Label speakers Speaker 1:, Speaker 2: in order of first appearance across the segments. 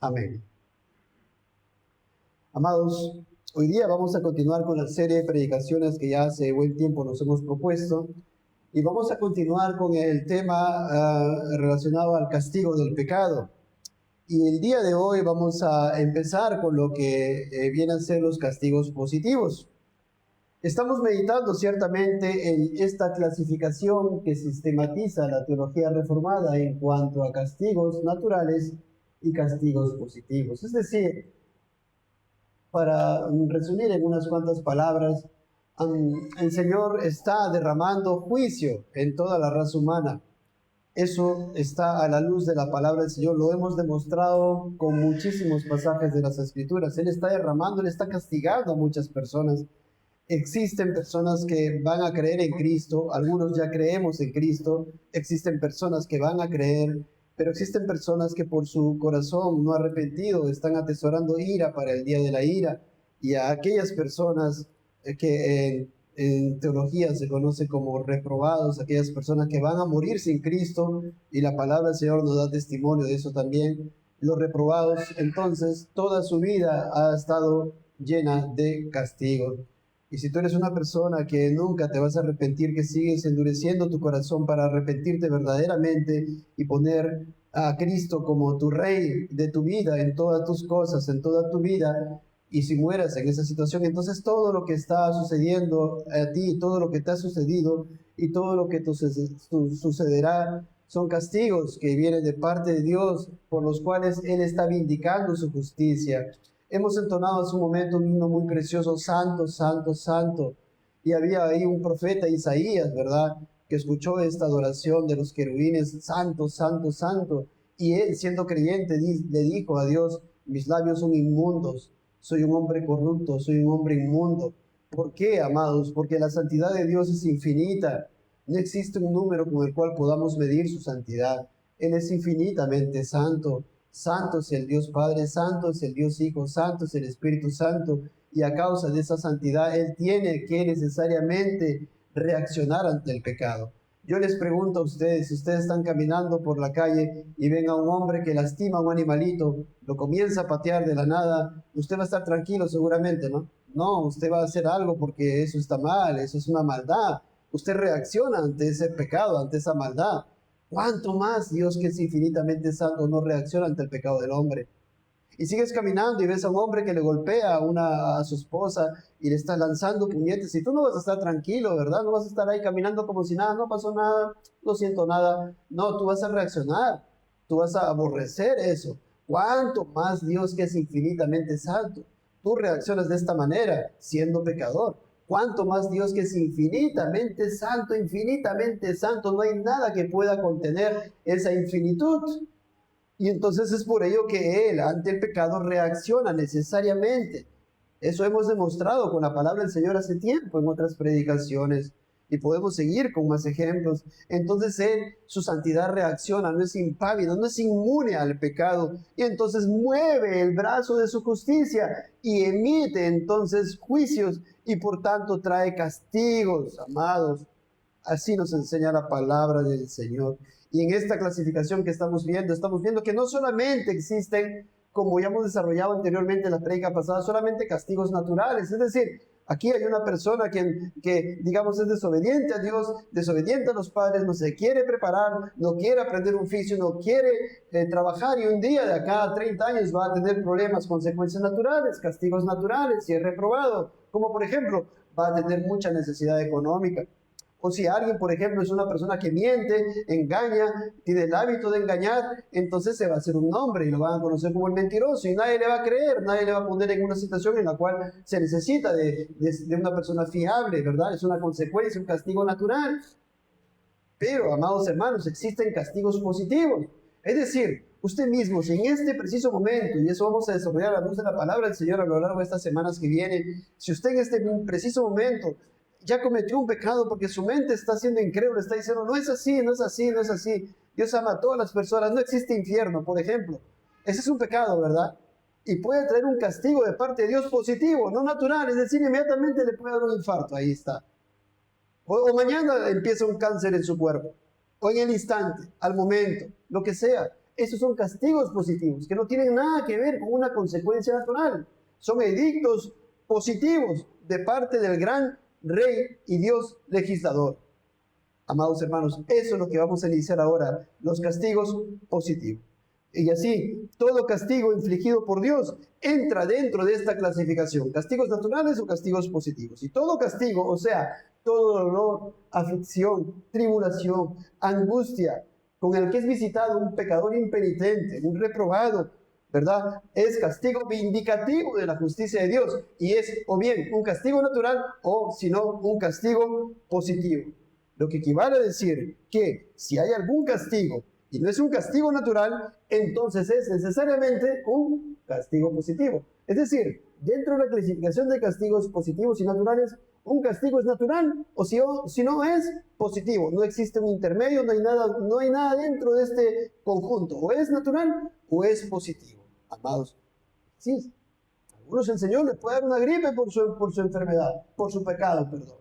Speaker 1: Amén. Amados, hoy día vamos a continuar con la serie de predicaciones que ya hace buen tiempo nos hemos propuesto y vamos a continuar con el tema relacionado al castigo del pecado. Y el día de hoy vamos a empezar con lo que vienen a ser los castigos positivos. Estamos meditando ciertamente en esta clasificación que sistematiza la teología reformada en cuanto a castigos naturales y castigos positivos. Es decir, para resumir en unas cuantas palabras, el Señor está derramando juicio en toda la raza humana. Eso está a la luz de la palabra del Señor. Lo hemos demostrado con muchísimos pasajes de las Escrituras. Él está derramando, Él está castigando a muchas personas. Existen personas que van a creer en Cristo, algunos ya creemos en Cristo, existen personas que van a creer, pero existen personas que por su corazón no arrepentido están atesorando ira para el día de la ira, y a aquellas personas que en teología se conoce como reprobados, aquellas personas que van a morir sin Cristo, y la palabra del Señor nos da testimonio de eso también. Los reprobados, entonces, toda su vida ha estado llena de castigo. Y si tú eres una persona que nunca te vas a arrepentir, que sigues endureciendo tu corazón para arrepentirte verdaderamente y poner a Cristo como tu rey de tu vida, en todas tus cosas, en toda tu vida, y si mueras en esa situación, entonces todo lo que está sucediendo a ti, todo lo que te ha sucedido y todo lo que te sucederá son castigos que vienen de parte de Dios, por los cuales Él está vindicando su justicia. Hemos entonado hace un momento un himno muy precioso, Santo, Santo, Santo. Y había ahí un profeta, Isaías, ¿verdad?, que escuchó esta adoración de los querubines, Santo, Santo, Santo. Y él, siendo creyente, le dijo a Dios, mis labios son inmundos, soy un hombre corrupto, soy un hombre inmundo. ¿Por qué, amados? Porque la santidad de Dios es infinita. No existe un número con el cual podamos medir su santidad. Él es infinitamente santo. Santo es el Dios Padre, santo es el Dios Hijo, santo es el Espíritu Santo, y a causa de esa santidad Él tiene que necesariamente reaccionar ante el pecado. Yo les pregunto a ustedes, si ustedes están caminando por la calle y ven a un hombre que lastima a un animalito, lo comienza a patear de la nada, usted va a estar tranquilo seguramente, ¿no? No, usted va a hacer algo porque eso está mal, eso es una maldad. Usted reacciona ante ese pecado, ante esa maldad. ¿Cuánto más Dios, que es infinitamente santo, no reacciona ante el pecado del hombre? Y sigues caminando y ves a un hombre que le golpea a su esposa y le está lanzando puñetes, y tú no vas a estar tranquilo, ¿verdad? No vas a estar ahí caminando como si nada, no pasó nada, no siento nada. No, tú vas a reaccionar, tú vas a aborrecer eso. ¿Cuánto más Dios, que es infinitamente santo? Tú reaccionas de esta manera, siendo pecador. ¿Cuánto más Dios, que es infinitamente santo, no hay nada que pueda contener esa infinitud? Y entonces es por ello que Él, ante el pecado, reacciona necesariamente. Eso hemos demostrado con la palabra del Señor hace tiempo en otras predicaciones, y podemos seguir con más ejemplos. Entonces Él, su santidad, reacciona, no es impávido, no es inmune al pecado, y entonces mueve el brazo de su justicia y emite entonces juicios, y por tanto trae castigos, amados. Así nos enseña la palabra del Señor. Y en esta clasificación que estamos viendo que no solamente existen, como ya hemos desarrollado anteriormente en la prédica pasada, solamente castigos naturales. Es decir, aquí hay una persona que, digamos, es desobediente a Dios, desobediente a los padres, no se quiere preparar, no quiere aprender un oficio, no quiere trabajar, y un día de acá a 30 años va a tener problemas, consecuencias naturales, castigos naturales, si es reprobado. Como por ejemplo, va a tener mucha necesidad económica. O si alguien, por ejemplo, es una persona que miente, engaña, tiene el hábito de engañar, entonces se va a hacer un nombre y lo van a conocer como el mentiroso, y nadie le va a creer, nadie le va a poner en una situación en la cual se necesita de una persona fiable, ¿verdad? Es una consecuencia, un castigo natural. Pero, amados hermanos, existen castigos positivos. Es decir, usted mismo, si en este preciso momento, y eso vamos a desarrollar a la luz de la palabra del Señor a lo largo de estas semanas que vienen, si usted en este preciso momento ya cometió un pecado porque su mente está siendo incrédula, está diciendo, no es así, no es así, no es así, Dios ama a todas las personas, no existe infierno, por ejemplo. Ese es un pecado, ¿verdad? Y puede traer un castigo de parte de Dios positivo, no natural, es decir, inmediatamente le puede dar un infarto, ahí está. O mañana empieza un cáncer en su cuerpo, o en el instante, al momento, lo que sea. Esos son castigos positivos, que no tienen nada que ver con una consecuencia natural. Son edictos positivos de parte del gran Rey y Dios legislador. Amados hermanos, eso es lo que vamos a iniciar ahora, los castigos positivos. Y así, todo castigo infligido por Dios entra dentro de esta clasificación, castigos naturales o castigos positivos. Y todo castigo, o sea, todo dolor, aflicción, tribulación, angustia, con el que es visitado un pecador impenitente, un reprobado, ¿verdad? Es castigo vindicativo de la justicia de Dios y es o bien un castigo natural o, si no, un castigo positivo. Lo que equivale a decir que si hay algún castigo y no es un castigo natural, entonces es necesariamente un castigo positivo. Es decir, dentro de la clasificación de castigos positivos y naturales, un castigo es natural o si no es positivo. No existe un intermedio, no hay nada dentro de este conjunto. O es natural o es positivo. Amados, sí, a algunos el Señor les puede dar una gripe por su enfermedad, por su pecado, perdón.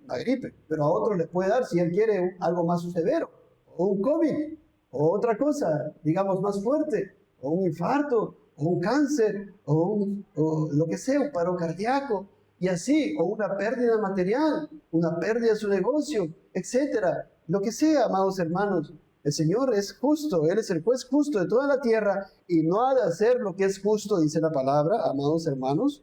Speaker 1: Una gripe, pero a otros les puede dar, si él quiere, algo más severo, o un COVID, o otra cosa, digamos, más fuerte, o un infarto, o un cáncer, o lo que sea, un paro cardíaco, y así, o una pérdida material, una pérdida de su negocio, etcétera. Lo que sea, amados hermanos, el Señor es justo, Él es el juez justo de toda la tierra, y no ha de hacer lo que es justo, dice la palabra, amados hermanos.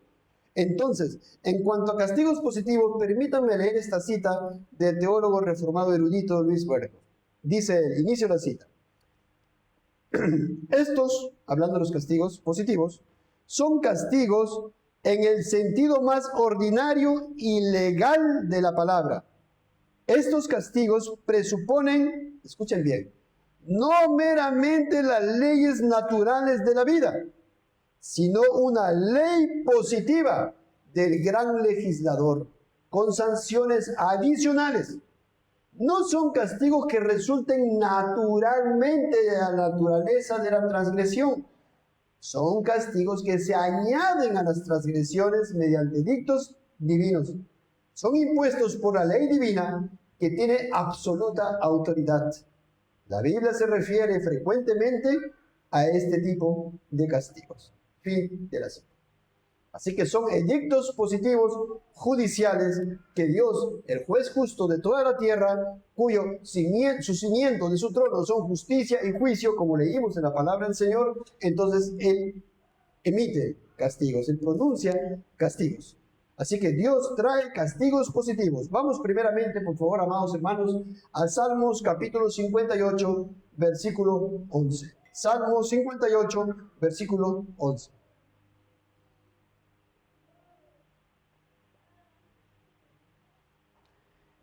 Speaker 1: Entonces, en cuanto a castigos positivos, permítanme leer esta cita del teólogo reformado erudito Luis Berkhoff. Dice el inicio de la cita. Estos, hablando de los castigos positivos, son castigos en el sentido más ordinario y legal de la palabra. Estos castigos presuponen, escuchen bien, no meramente las leyes naturales de la vida, sino una ley positiva del gran legislador, con sanciones adicionales. No son castigos que resulten naturalmente de la naturaleza de la transgresión. Son castigos que se añaden a las transgresiones mediante edictos divinos. Son impuestos por la ley divina que tiene absoluta autoridad. La Biblia se refiere frecuentemente a este tipo de castigos. Fin de la cita. Así que son edictos positivos judiciales que Dios, el juez justo de toda la tierra, su cimiento de su trono son justicia y juicio, como leímos en la palabra del Señor, entonces Él emite castigos, Él pronuncia castigos. Así que Dios trae castigos positivos. Vamos primeramente, por favor, amados hermanos, a Salmos capítulo 58, versículo 11. Salmos 58, versículo 11.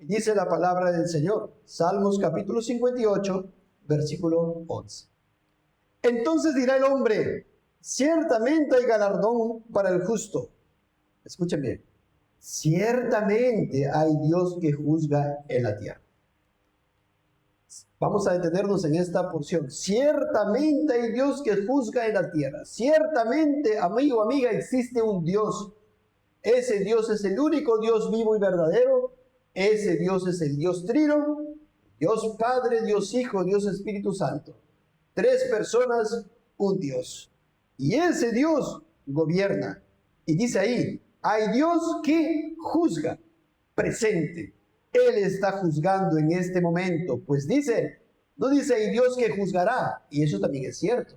Speaker 1: Dice la palabra del Señor, Salmos capítulo 58, versículo 11. Entonces dirá el hombre, ciertamente hay galardón para el justo. Escuchen bien, ciertamente hay Dios que juzga en la tierra. Vamos a detenernos en esta porción. Ciertamente hay Dios que juzga en la tierra. Ciertamente, amigo, amiga, existe un Dios. Ese Dios es el único Dios vivo y verdadero. Ese Dios es el Dios Trino, Dios Padre, Dios Hijo, Dios Espíritu Santo. Tres personas, un Dios. Y ese Dios gobierna. Y dice ahí, hay Dios que juzga, presente. Él está juzgando en este momento. Pues dice, no dice hay Dios que juzgará. Y eso también es cierto.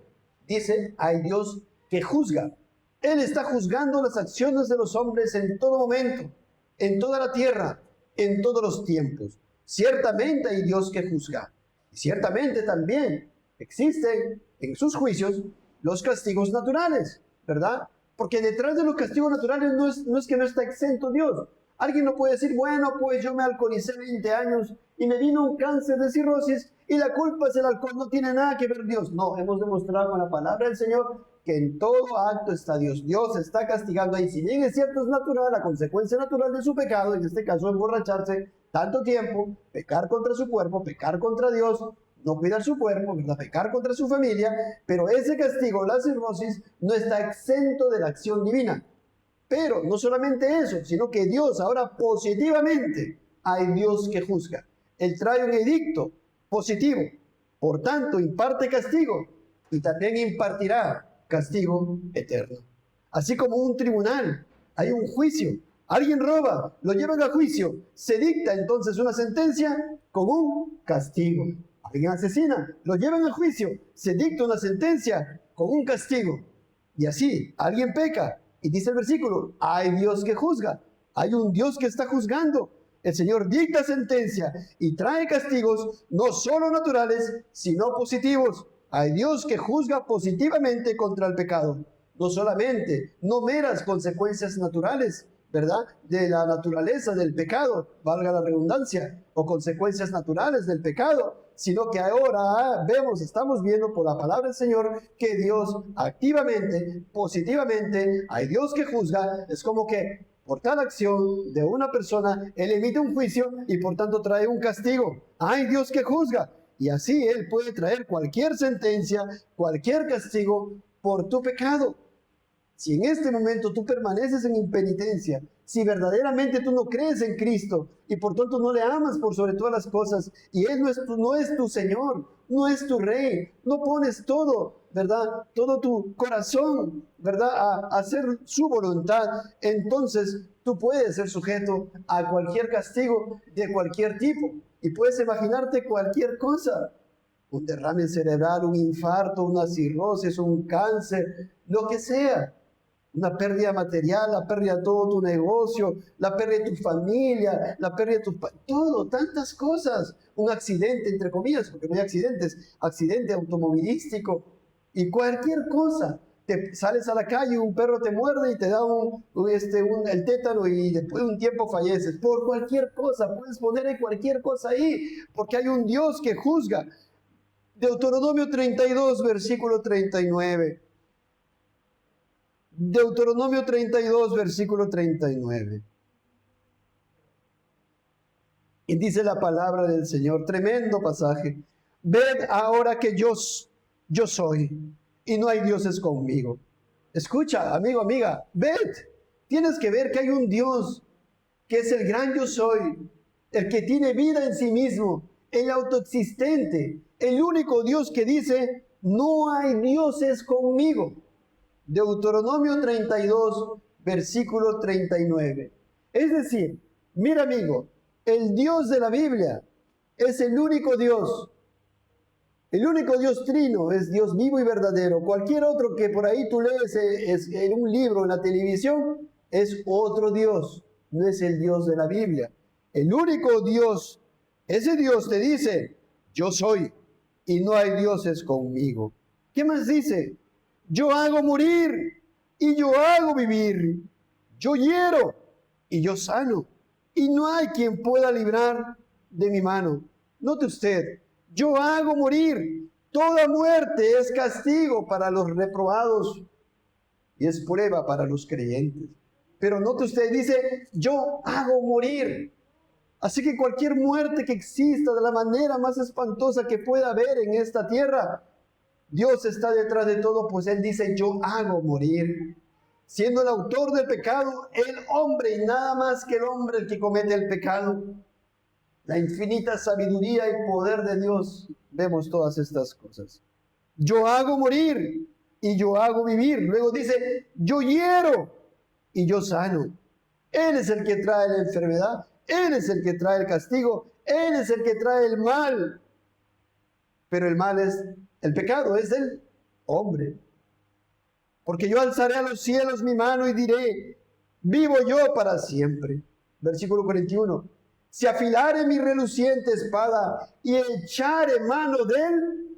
Speaker 1: Dice, hay Dios que juzga. Él está juzgando las acciones de los hombres en todo momento, en toda la tierra, en todos los tiempos. Ciertamente hay Dios que juzga. Y ciertamente también existen en sus juicios los castigos naturales, ¿verdad? Porque detrás de los castigos naturales no es que no está exento Dios. Alguien no puede decir, bueno, pues yo me alcoholicé 20 años y me vino un cáncer de cirrosis y la culpa es el alcohol, no tiene nada que ver Dios. No, hemos demostrado con la palabra del Señor que en todo acto está Dios. Dios está castigando ahí. Si bien es cierto, es natural, la consecuencia natural de su pecado, en este caso emborracharse tanto tiempo, pecar contra su cuerpo, pecar contra Dios, no cuidar su cuerpo, ¿verdad? Pecar contra su familia, pero ese castigo, la cirrosis, no está exento de la acción divina. Pero no solamente eso, sino que Dios ahora positivamente, hay Dios que juzga. Él trae un edicto positivo, por tanto imparte castigo, y también impartirá castigo eterno. Así como un tribunal, hay un juicio. Alguien roba, lo llevan a juicio, se dicta entonces una sentencia con un castigo. Alguien asesina, lo llevan a juicio, se dicta una sentencia con un castigo. Y así, alguien peca, y dice el versículo, hay Dios que juzga, hay un Dios que está juzgando. El Señor dicta sentencia y trae castigos no solo naturales, sino positivos. Hay Dios que juzga positivamente contra el pecado. No solamente, no meras consecuencias naturales, ¿verdad? De la naturaleza del pecado, valga la redundancia, o consecuencias naturales del pecado, sino que ahora vemos, estamos viendo por la palabra del Señor que Dios activamente, positivamente, hay Dios que juzga. Es como que por tal acción de una persona, Él emite un juicio y por tanto trae un castigo. Hay Dios que juzga. Y así Él puede traer cualquier sentencia, cualquier castigo por tu pecado. Si en este momento tú permaneces en impenitencia, si verdaderamente tú no crees en Cristo y por tanto no le amas por sobre todas las cosas, y Él no es tu Señor, no es tu Rey, no pones todo, ¿verdad? Todo tu corazón, ¿verdad? A hacer su voluntad, entonces tú puedes ser sujeto a cualquier castigo de cualquier tipo y puedes imaginarte cualquier cosa. Un derrame cerebral, un infarto, una cirrosis, un cáncer, lo que sea. Una pérdida material, la pérdida de todo tu negocio, la pérdida de tu familia, la pérdida de todo, tantas cosas. Un accidente, entre comillas, porque no hay accidentes, accidente automovilístico y cualquier cosa. Te sales a la calle, un perro te muerde y te da el tétano y después de un tiempo falleces. Por cualquier cosa, puedes poner cualquier cosa ahí, porque hay un Dios que juzga. Deuteronomio 32, versículo 39. Deuteronomio 32, versículo 39. Y dice la palabra del Señor, tremendo pasaje. Ved ahora que yo soy y no hay dioses conmigo. Escucha, amigo, amiga, ved. Tienes que ver que hay un Dios que es el gran yo soy, el que tiene vida en sí mismo, el autoexistente, el único Dios que dice, no hay dioses conmigo. Deuteronomio 32, versículo 39. Es decir, mira amigo, el Dios de la Biblia es el único Dios trino, es Dios vivo y verdadero. Cualquier otro que por ahí tú lees en un libro, en la televisión, es otro Dios, no es el Dios de la Biblia. El único Dios, ese Dios te dice, yo soy y no hay dioses conmigo. ¿Qué más dice? Yo hago morir y yo hago vivir. Yo hiero y yo sano. Y no hay quien pueda librar de mi mano. Note usted, yo hago morir. Toda muerte es castigo para los reprobados y es prueba para los creyentes. Pero note usted, dice, yo hago morir. Así que cualquier muerte que exista de la manera más espantosa que pueda haber en esta tierra, Dios está detrás de todo, pues Él dice, yo hago morir. Siendo el autor del pecado, el hombre y nada más que el hombre el que comete el pecado. La infinita sabiduría y poder de Dios, vemos todas estas cosas. Yo hago morir y yo hago vivir. Luego dice, yo hiero y yo sano. Él es el que trae la enfermedad, Él es el que trae el castigo, Él es el que trae el mal. Pero el pecado es del hombre. Porque yo alzaré a los cielos mi mano y diré, vivo yo para siempre. Versículo 41. Si afilare mi reluciente espada y echare mano del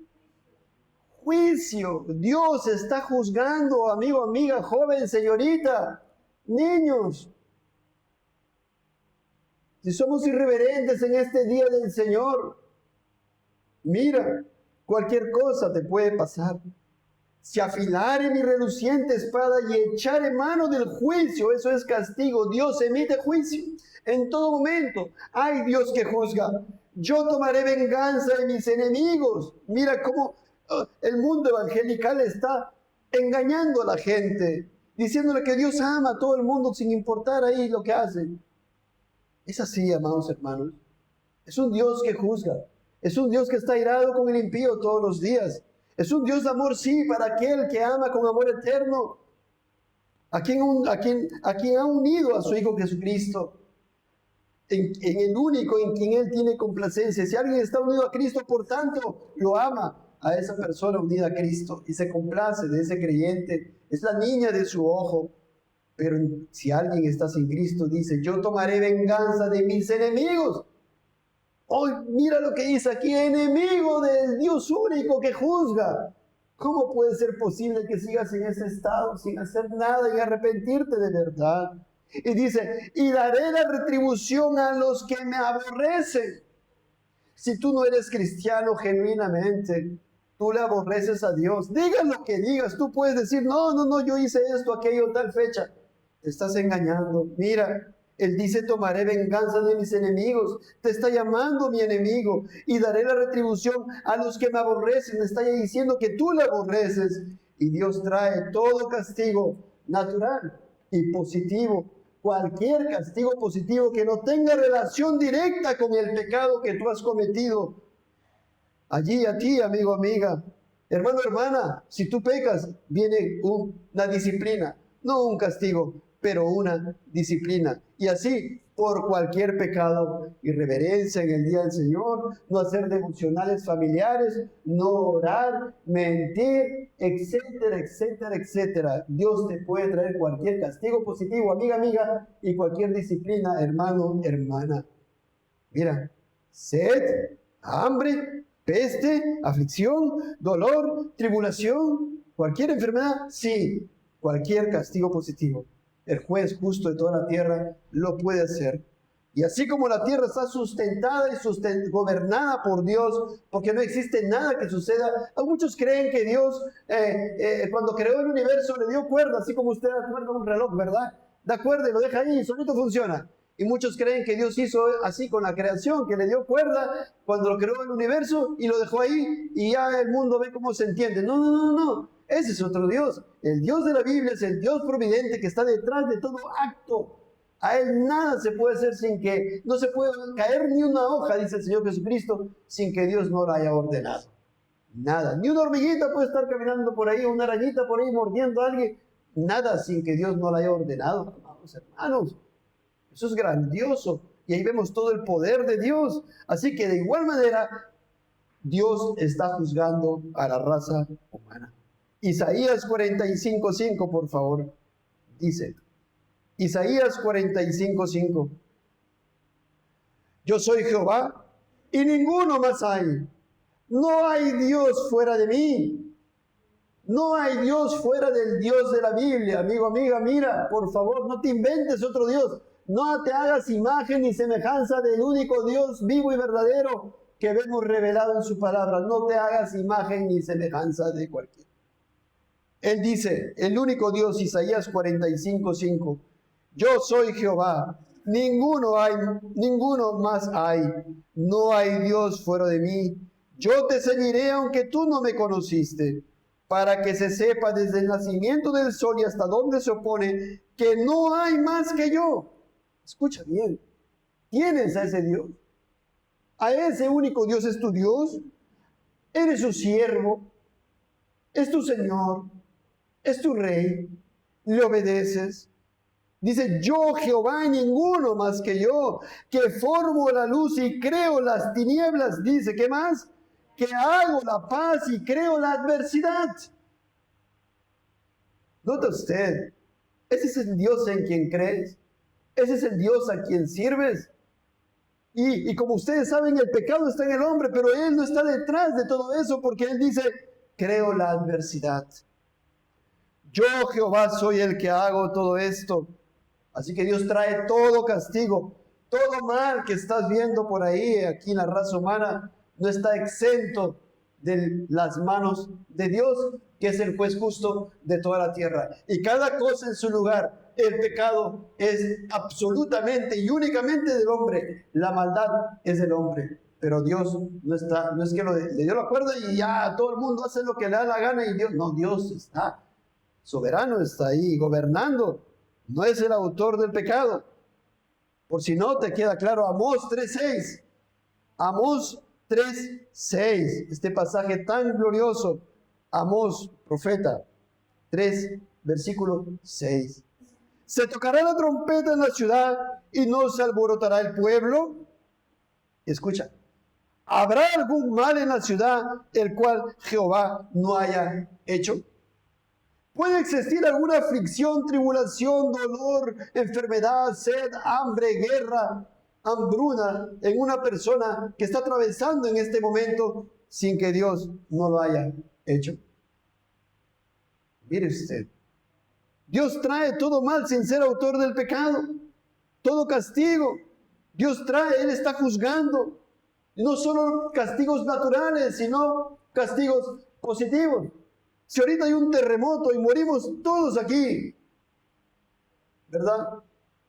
Speaker 1: juicio. Dios está juzgando, amigo, amiga, joven, señorita, niños. Si somos irreverentes en este día del Señor, mira, cualquier cosa te puede pasar. Si afilare mi reluciente espada y echare mano del juicio, eso es castigo. Dios emite juicio en todo momento. Hay Dios que juzga. Yo tomaré venganza de mis enemigos. Mira cómo el mundo evangelical está engañando a la gente, diciéndole que Dios ama a todo el mundo sin importar ahí lo que hacen. Es así, amados hermanos. Es un Dios que juzga. Es un Dios que está airado con el impío todos los días. Es un Dios de amor, sí, para aquel que ama con amor eterno, a quien ha unido a su Hijo Jesucristo, en el único en quien Él tiene complacencia. Si alguien está unido a Cristo, por tanto, lo ama a esa persona unida a Cristo y se complace de ese creyente. Es la niña de su ojo. Pero si alguien está sin Cristo, dice: yo tomaré venganza de mis enemigos. Hoy mira lo que dice aquí: enemigo del Dios único que juzga. ¿Cómo puede ser posible que sigas en ese estado sin hacer nada y arrepentirte de verdad? Y dice: y daré la retribución a los que me aborrecen. Si tú no eres cristiano genuinamente, tú le aborreces a Dios. Digas lo que digas, tú puedes decir: no, yo hice esto, aquello, tal fecha. Te estás engañando. Mira, Él dice: tomaré venganza de mis enemigos. Te está llamando mi enemigo. Y daré la retribución a los que me aborrecen. Está diciendo que tú le aborreces. Y Dios trae todo castigo natural y positivo. Cualquier castigo positivo que no tenga relación directa con el pecado que tú has cometido. Allí a ti, amigo, amiga, hermano, hermana, si tú pecas, viene una disciplina. No un castigo, pero una disciplina. Y así, por cualquier pecado: irreverencia en el día del Señor, no hacer devocionales familiares, no orar, mentir, etcétera, etcétera, etcétera. Dios te puede traer cualquier castigo positivo, amiga, amiga, y cualquier disciplina, hermano, hermana. Mira, sed, hambre, peste, aflicción, dolor, tribulación, cualquier enfermedad, sí, cualquier castigo positivo. El juez justo de toda la tierra lo puede hacer. Y así como la tierra está sustentada y gobernada por Dios, porque no existe nada que suceda, muchos creen que Dios, cuando creó el universo, le dio cuerda, así como usted da cuerda a un reloj, ¿verdad? Da cuerda y lo deja ahí y solito funciona. Y muchos creen que Dios hizo así con la creación, que le dio cuerda cuando lo creó el universo y lo dejó ahí y ya el mundo ve cómo se entiende. No. Ese es otro Dios. El Dios de la Biblia es el Dios providente que está detrás de todo acto. A Él nada se puede hacer sin que, no se puede caer ni una hoja, dice el Señor Jesucristo, sin que Dios no la haya ordenado. Nada. Ni una hormiguita puede estar caminando por ahí, una arañita por ahí mordiendo a alguien. Nada sin que Dios no la haya ordenado, amados hermanos. Eso es grandioso. Y ahí vemos todo el poder de Dios. Así que de igual manera, Dios está juzgando a la raza humana. Isaías 45:5, por favor. Dice, Isaías 45:5. Yo soy Jehová y ninguno más hay. No hay Dios fuera de mí. No hay Dios fuera del Dios de la Biblia. Amigo, amiga, mira, por favor, no te inventes otro Dios. No te hagas imagen ni semejanza del único Dios vivo y verdadero que vemos revelado en su palabra. No te hagas imagen ni semejanza de cualquiera. Él dice, el único Dios, Isaías 45:5, yo soy Jehová, ninguno más hay, no hay Dios fuera de mí. Yo te seguiré aunque tú no me conociste, para que se sepa desde el nacimiento del sol y hasta donde se opone, que no hay más que yo. Escucha bien, ¿tienes a ese Dios? ¿A ese único Dios es tu Dios? ¿Eres su siervo? ¿Es tu Señor? ¿Es tu rey? ¿Le obedeces? Dice, yo Jehová y ninguno más que yo, que formo la luz y creo las tinieblas. Dice, ¿qué más? Que hago la paz y creo la adversidad. Nota usted, ese es el Dios en quien crees. Ese es el Dios a quien sirves. Y como ustedes saben, el pecado está en el hombre, pero Él no está detrás de todo eso, porque Él dice, creo la adversidad. Yo, Jehová, soy el que hago todo esto. Así que Dios trae todo castigo, todo mal que estás viendo por ahí, aquí en la raza humana, no está exento de las manos de Dios, que es el juez justo de toda la tierra. Y cada cosa en su lugar. El pecado es absolutamente y únicamente del hombre. La maldad es del hombre. Pero Dios no es que le dio la cuerda y ya todo el mundo hace lo que le da la gana y Dios, no, Dios está soberano, está ahí gobernando. No es el autor del pecado. Por si no te queda claro, Amós 3:6. Amós 3:6. Este pasaje tan glorioso Amós, profeta 3, versículo 6. Se tocará la trompeta en la ciudad y no se alborotará el pueblo. Escucha, ¿habrá algún mal en la ciudad el cual Jehová no haya hecho? ¿Puede existir alguna aflicción, tribulación, dolor, enfermedad, sed, hambre, guerra, hambruna en una persona que está atravesando en este momento sin que Dios no lo haya hecho? Mire usted, Dios trae todo mal sin ser autor del pecado, todo castigo. Dios trae, Él está juzgando. No solo castigos naturales, sino castigos positivos. Si ahorita hay un terremoto y morimos todos aquí, ¿verdad?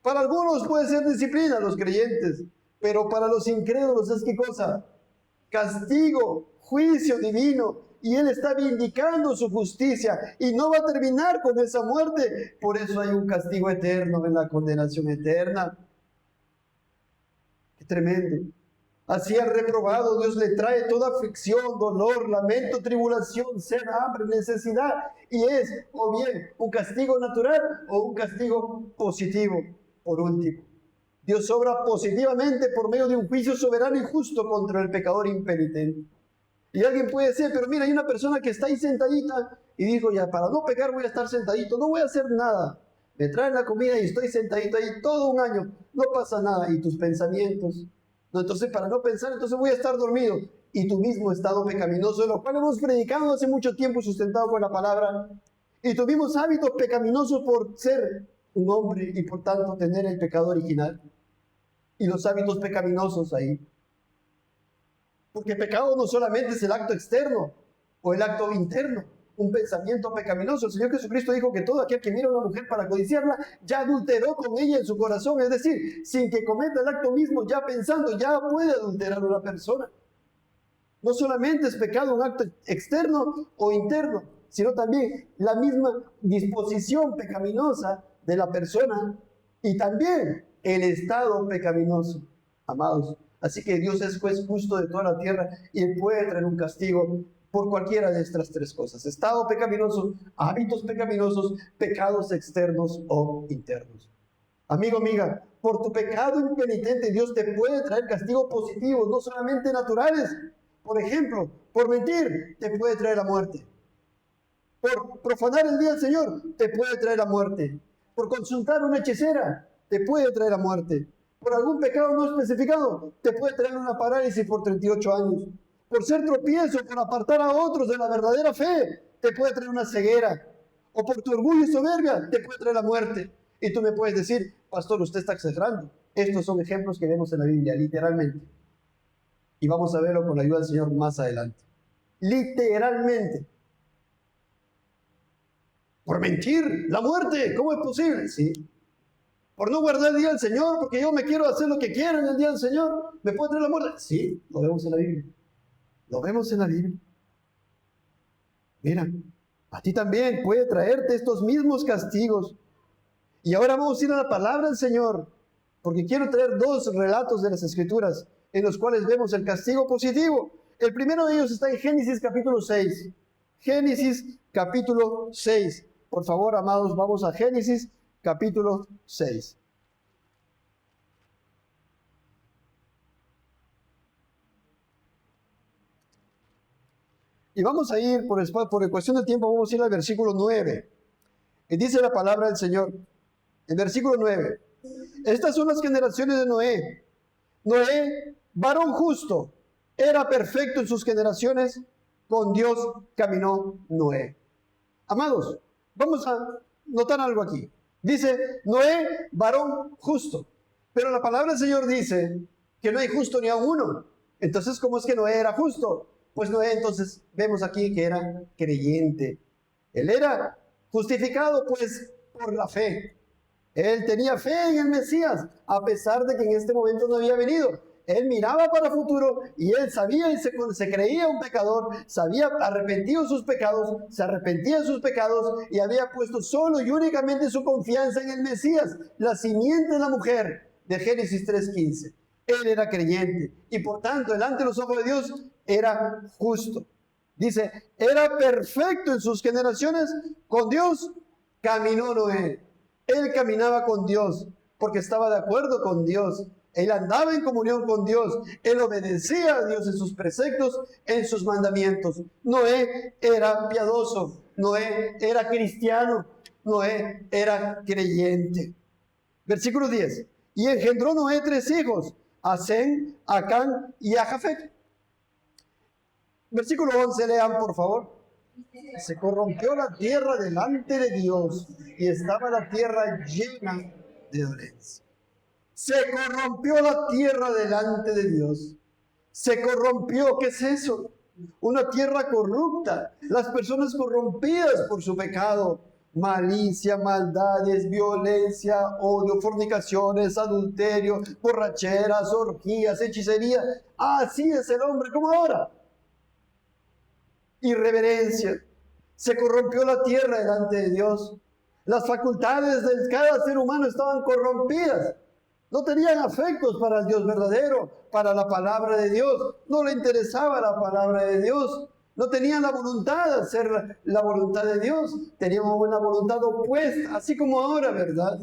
Speaker 1: Para algunos puede ser disciplina, los creyentes, pero para los incrédulos es ¿qué cosa? Castigo, juicio divino, y Él está vindicando su justicia y no va a terminar con esa muerte. Por eso hay un castigo eterno en la condenación eterna. Qué tremendo. Así al reprobado Dios le trae toda aflicción, dolor, lamento, tribulación, sed, hambre, necesidad. Y es o bien un castigo natural o un castigo positivo. Por último, Dios obra positivamente por medio de un juicio soberano y justo contra el pecador impenitente. Y alguien puede decir, pero mira, hay una persona que está ahí sentadita y dijo, ya, para no pecar voy a estar sentadito, no voy a hacer nada. Me traen la comida y estoy sentadito ahí todo un año, no pasa nada. ¿Y tus pensamientos? No, entonces para no pensar, entonces voy a estar dormido. Y tu mismo estado pecaminoso, de lo cual hemos predicado hace mucho tiempo, sustentado con la palabra. Y tus mismos hábitos pecaminosos por ser un hombre y por tanto tener el pecado original. Y los hábitos pecaminosos ahí. Porque pecado no solamente es el acto externo o el acto interno, un pensamiento pecaminoso. El Señor Jesucristo dijo que todo aquel que mira a una mujer para codiciarla, ya adulteró con ella en su corazón. Es decir, sin que cometa el acto mismo, ya pensando, ya puede adulterar a una persona. No solamente es pecado un acto externo o interno, sino también la misma disposición pecaminosa de la persona y también el estado pecaminoso, amados. Así que Dios es juez justo de toda la tierra y Él puede traer un castigo por cualquiera de estas tres cosas: estado pecaminoso, hábitos pecaminosos, pecados externos o internos. Amigo, amiga, por tu pecado impenitente Dios te puede traer castigos positivos, no solamente naturales. Por ejemplo, por mentir te puede traer la muerte. Por profanar el día del Señor te puede traer la muerte. Por consultar una hechicera te puede traer la muerte. Por algún pecado no especificado, te puede traer una parálisis por 38 años. Por ser tropiezo, por apartar a otros de la verdadera fe, te puede traer una ceguera. O por tu orgullo y soberbia, te puede traer la muerte. Y tú me puedes decir, pastor, usted está exagerando. Estos son ejemplos que vemos en la Biblia, literalmente. Y vamos a verlo con la ayuda del Señor más adelante. Literalmente. Por mentir, la muerte, ¿cómo es posible? Sí. Por no guardar el día del Señor, porque yo me quiero hacer lo que quiero en el día del Señor, ¿me puede traer la muerte? Sí, lo vemos en la Biblia. Lo vemos en la Biblia. Mira, a ti también puede traerte estos mismos castigos. Y ahora vamos a ir a la palabra del Señor, porque quiero traer dos relatos de las Escrituras en los cuales vemos el castigo positivo. El primero de ellos está en Génesis capítulo 6. Génesis capítulo 6. Por favor, amados, vamos a Génesis capítulo 6. Y vamos a ir, por cuestión de tiempo, vamos a ir al versículo 9. Y dice la palabra del Señor, el versículo 9. Estas son las generaciones de Noé. Noé, varón justo, era perfecto en sus generaciones, con Dios caminó Noé. Amados, vamos a notar algo aquí. Dice, Noé, varón justo. Pero la palabra del Señor dice que no hay justo ni a uno. Entonces, ¿cómo es que Noé era justo? Pues Noé, entonces, vemos aquí que era creyente. Él era justificado, pues, por la fe. Él tenía fe en el Mesías, a pesar de que en este momento no había venido. Él miraba para el futuro y él sabía y se creía un pecador, se había arrepentido de sus pecados, se arrepentía de sus pecados y había puesto solo y únicamente su confianza en el Mesías, la simiente de la mujer de Génesis 3:15. Él era creyente y por tanto, delante de los ojos de Dios, era justo. Dice, era perfecto en sus generaciones. Con Dios caminó Noé. Él caminaba con Dios porque estaba de acuerdo con Dios. Él andaba en comunión con Dios. Él obedecía a Dios en sus preceptos, en sus mandamientos. Noé era piadoso. Noé era cristiano. Noé era creyente. Versículo 10. Y engendró Noé 3 hijos, a Sem, a Cam y a Jafet. Versículo 11, lean por favor. Se corrompió la tierra delante de Dios y estaba la tierra llena de dolencia. Se corrompió la tierra delante de Dios. Se corrompió, ¿qué es eso? Una tierra corrupta. Las personas corrompidas por su pecado. Malicia, maldades, violencia, odio, fornicaciones, adulterio, borracheras, orgías, hechicería. Así es el hombre como ahora. Irreverencia. Se corrompió la tierra delante de Dios. Las facultades de cada ser humano estaban corrompidas. No tenían afectos para el Dios verdadero, para la palabra de Dios. No le interesaba la palabra de Dios. No tenían la voluntad de hacer la voluntad de Dios. Tenían una voluntad opuesta, así como ahora, ¿verdad?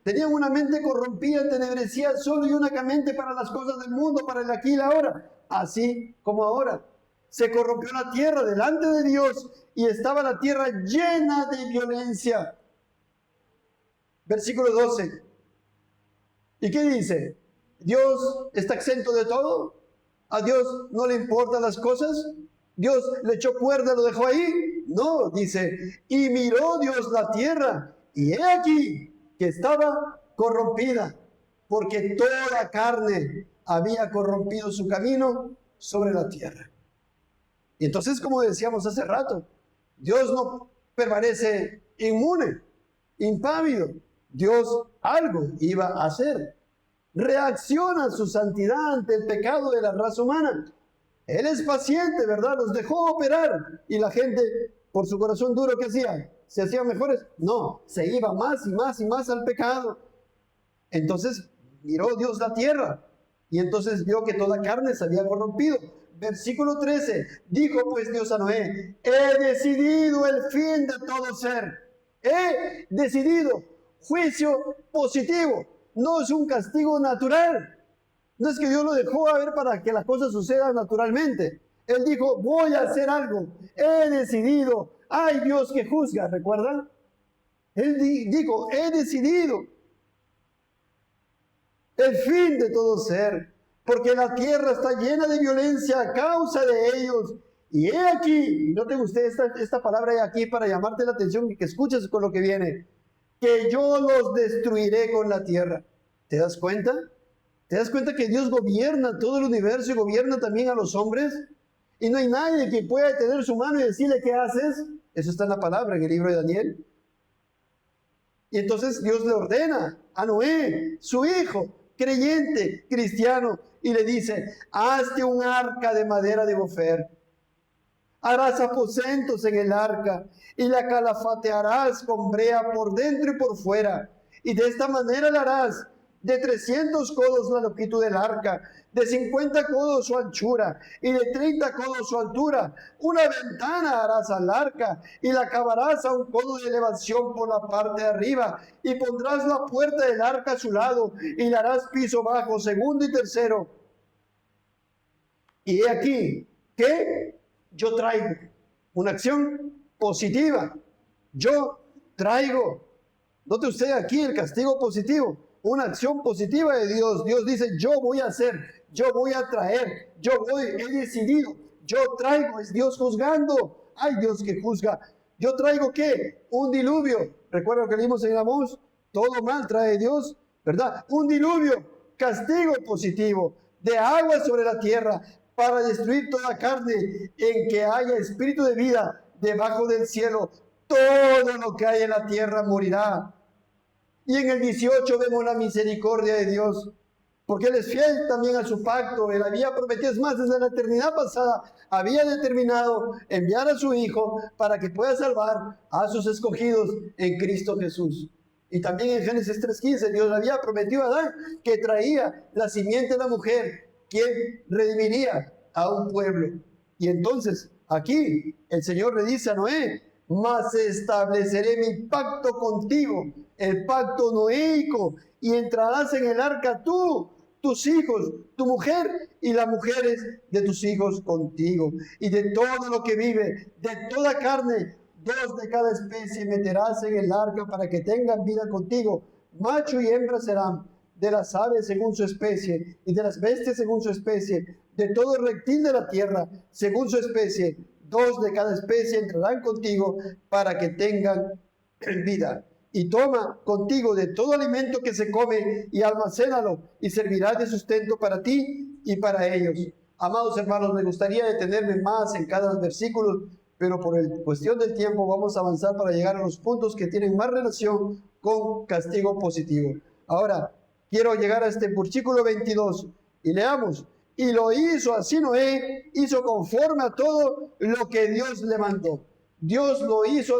Speaker 1: Tenían una mente corrompida, entenebrecida solo y únicamente para las cosas del mundo, para el aquí y la ahora. Así como ahora. Se corrompió la tierra delante de Dios y estaba la tierra llena de violencia. Versículo 12. ¿Y qué dice? ¿Dios está exento de todo? ¿A Dios no le importan las cosas? ¿Dios le echó cuerda y lo dejó ahí? No, dice, y miró Dios la tierra, y he aquí que estaba corrompida, porque toda carne había corrompido su camino sobre la tierra. Y entonces, como decíamos hace rato, Dios no permanece inmune, impávido. Dios algo iba a hacer. Reacciona a su santidad ante el pecado de la raza humana. Él es paciente, ¿verdad? Los dejó operar. Y la gente, por su corazón duro, ¿qué hacía? ¿Se hacían mejores? No, se iba más y más y más al pecado. Entonces miró Dios la tierra. Y entonces vio que toda carne se había corrompido. Versículo 13. Dijo pues Dios a Noé, he decidido el fin de todo ser. He decidido. Juicio positivo. No es un castigo natural. No es que Dios lo dejó a ver para que las cosas sucedan naturalmente. Él dijo, voy a hacer algo. He decidido. Hay Dios que juzga, ¿recuerdan? Él dijo, he decidido el fin de todo ser, porque la tierra está llena de violencia a causa de ellos. Y he aquí, y noten ustedes esta palabra he aquí para llamarte la atención y que escuches con lo que viene, que yo los destruiré con la tierra. ¿Te das cuenta? ¿Te das cuenta que Dios gobierna todo el universo y gobierna también a los hombres? Y no hay nadie que pueda tener su mano y decirle, ¿qué haces? Eso está en la palabra, en el libro de Daniel. Y entonces Dios le ordena a Noé, su hijo, creyente, cristiano, y le dice, hazte un arca de madera de gofer. Harás aposentos en el arca y la calafatearás con brea por dentro y por fuera. Y de esta manera la harás de 300 codos la longitud del arca, de 50 codos su anchura y de 30 codos su altura. Una ventana harás al arca y la acabarás a un codo de elevación por la parte de arriba y pondrás la puerta del arca a su lado y le harás piso bajo, segundo y tercero. Y he aquí que yo traigo una acción positiva. Yo traigo, note usted aquí el castigo positivo, una acción positiva de Dios. Dios dice, yo voy a hacer, yo voy a traer, he decidido, yo traigo, es Dios juzgando. Hay Dios que juzga. Yo traigo ¿qué? Un diluvio. Recuerda lo que leímos en Amós, todo mal trae Dios, ¿verdad? Un diluvio, castigo positivo, de agua sobre la tierra, para destruir toda carne en que haya espíritu de vida debajo del cielo. Todo lo que hay en la tierra morirá. Y en el 18 vemos la misericordia de Dios, porque Él es fiel también a su pacto. Él había prometido, es más, desde la eternidad pasada, había determinado enviar a su Hijo para que pueda salvar a sus escogidos en Cristo Jesús. Y también en Génesis 3:15, Dios había prometido a Adán que traía la simiente de la mujer, quien redimiría a un pueblo. Y entonces, Aquí el Señor le dice a Noé, mas estableceré mi pacto contigo, el pacto noéico, y entrarás en el arca tú, tus hijos, tu mujer y las mujeres de tus hijos contigo. Y de todo lo que vive, de toda carne, 2 de cada especie meterás en el arca para que tengan vida contigo. Macho y hembra serán, de las aves según su especie, y de las bestias según su especie, de todo reptil de la tierra según su especie. 2 de cada especie entrarán contigo para que tengan vida. Y toma contigo de todo alimento que se come y almacénalo, y servirá de sustento para ti y para ellos. Amados hermanos, me gustaría detenerme más en cada versículo, pero por cuestión del tiempo vamos a avanzar para llegar a los puntos que tienen más relación con castigo positivo. Ahora, quiero llegar a este versículo 22 y leamos. Y lo hizo así Noé, hizo conforme a todo lo que Dios le mandó. Dios lo hizo,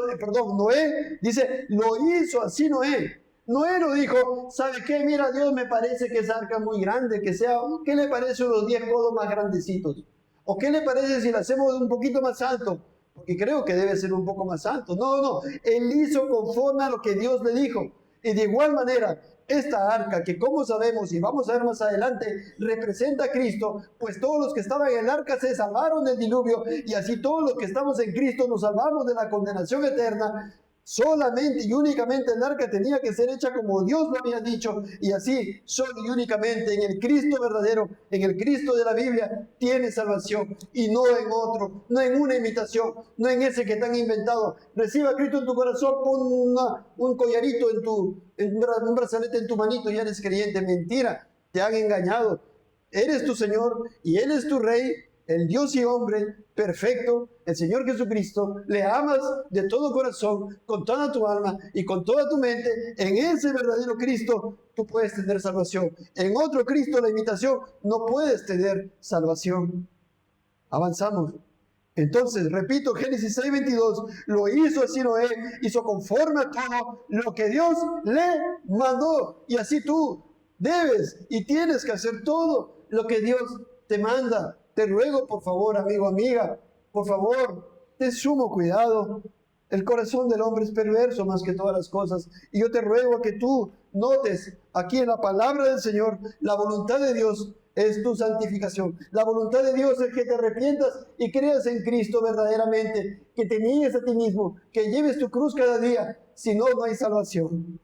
Speaker 1: Noé dice, lo hizo así Noé. Noé no dijo, ¿sabe qué? Mira, Dios, me parece que esa arca muy grande, que sea, ¿qué le parece unos 10 codos más grandecitos? ¿O qué le parece si la hacemos un poquito más alto? Porque creo que debe ser un poco más alto. No, él hizo conforme a lo que Dios le dijo. Y de igual manera, esta arca, que como sabemos y vamos a ver más adelante, representa a Cristo, pues todos los que estaban en el arca se salvaron del diluvio, y así todos los que estamos en Cristo nos salvamos de la condenación eterna. Solamente y únicamente el arca tenía que ser hecha como Dios lo había dicho, y así solo y únicamente en el Cristo verdadero, en el Cristo de la Biblia, tiene salvación, y no en otro, no en una imitación, no en ese que te han inventado. Reciba a Cristo en tu corazón, pon un collarito un brazalete en tu manito y eres creyente. Mentira, te han engañado. Eres tu Señor y Él es tu Rey, el Dios y hombre perfecto, el Señor Jesucristo. Le amas de todo corazón, con toda tu alma y con toda tu mente. En ese verdadero Cristo tú puedes tener salvación. En otro Cristo, la imitación, no puedes tener salvación. Avanzamos. Entonces, repito, Génesis 6:22, lo hizo así Noé, hizo conforme a todo lo que Dios le mandó. Y así tú debes y tienes que hacer todo lo que Dios te manda. Te ruego, por favor, amigo, amiga, por favor, ten sumo cuidado. El corazón del hombre es perverso más que todas las cosas. Y yo te ruego que tú notes aquí en la palabra del Señor, la voluntad de Dios es tu santificación. La voluntad de Dios es que te arrepientas y creas en Cristo verdaderamente, que te niegues a ti mismo, que lleves tu cruz cada día, si no, no hay salvación.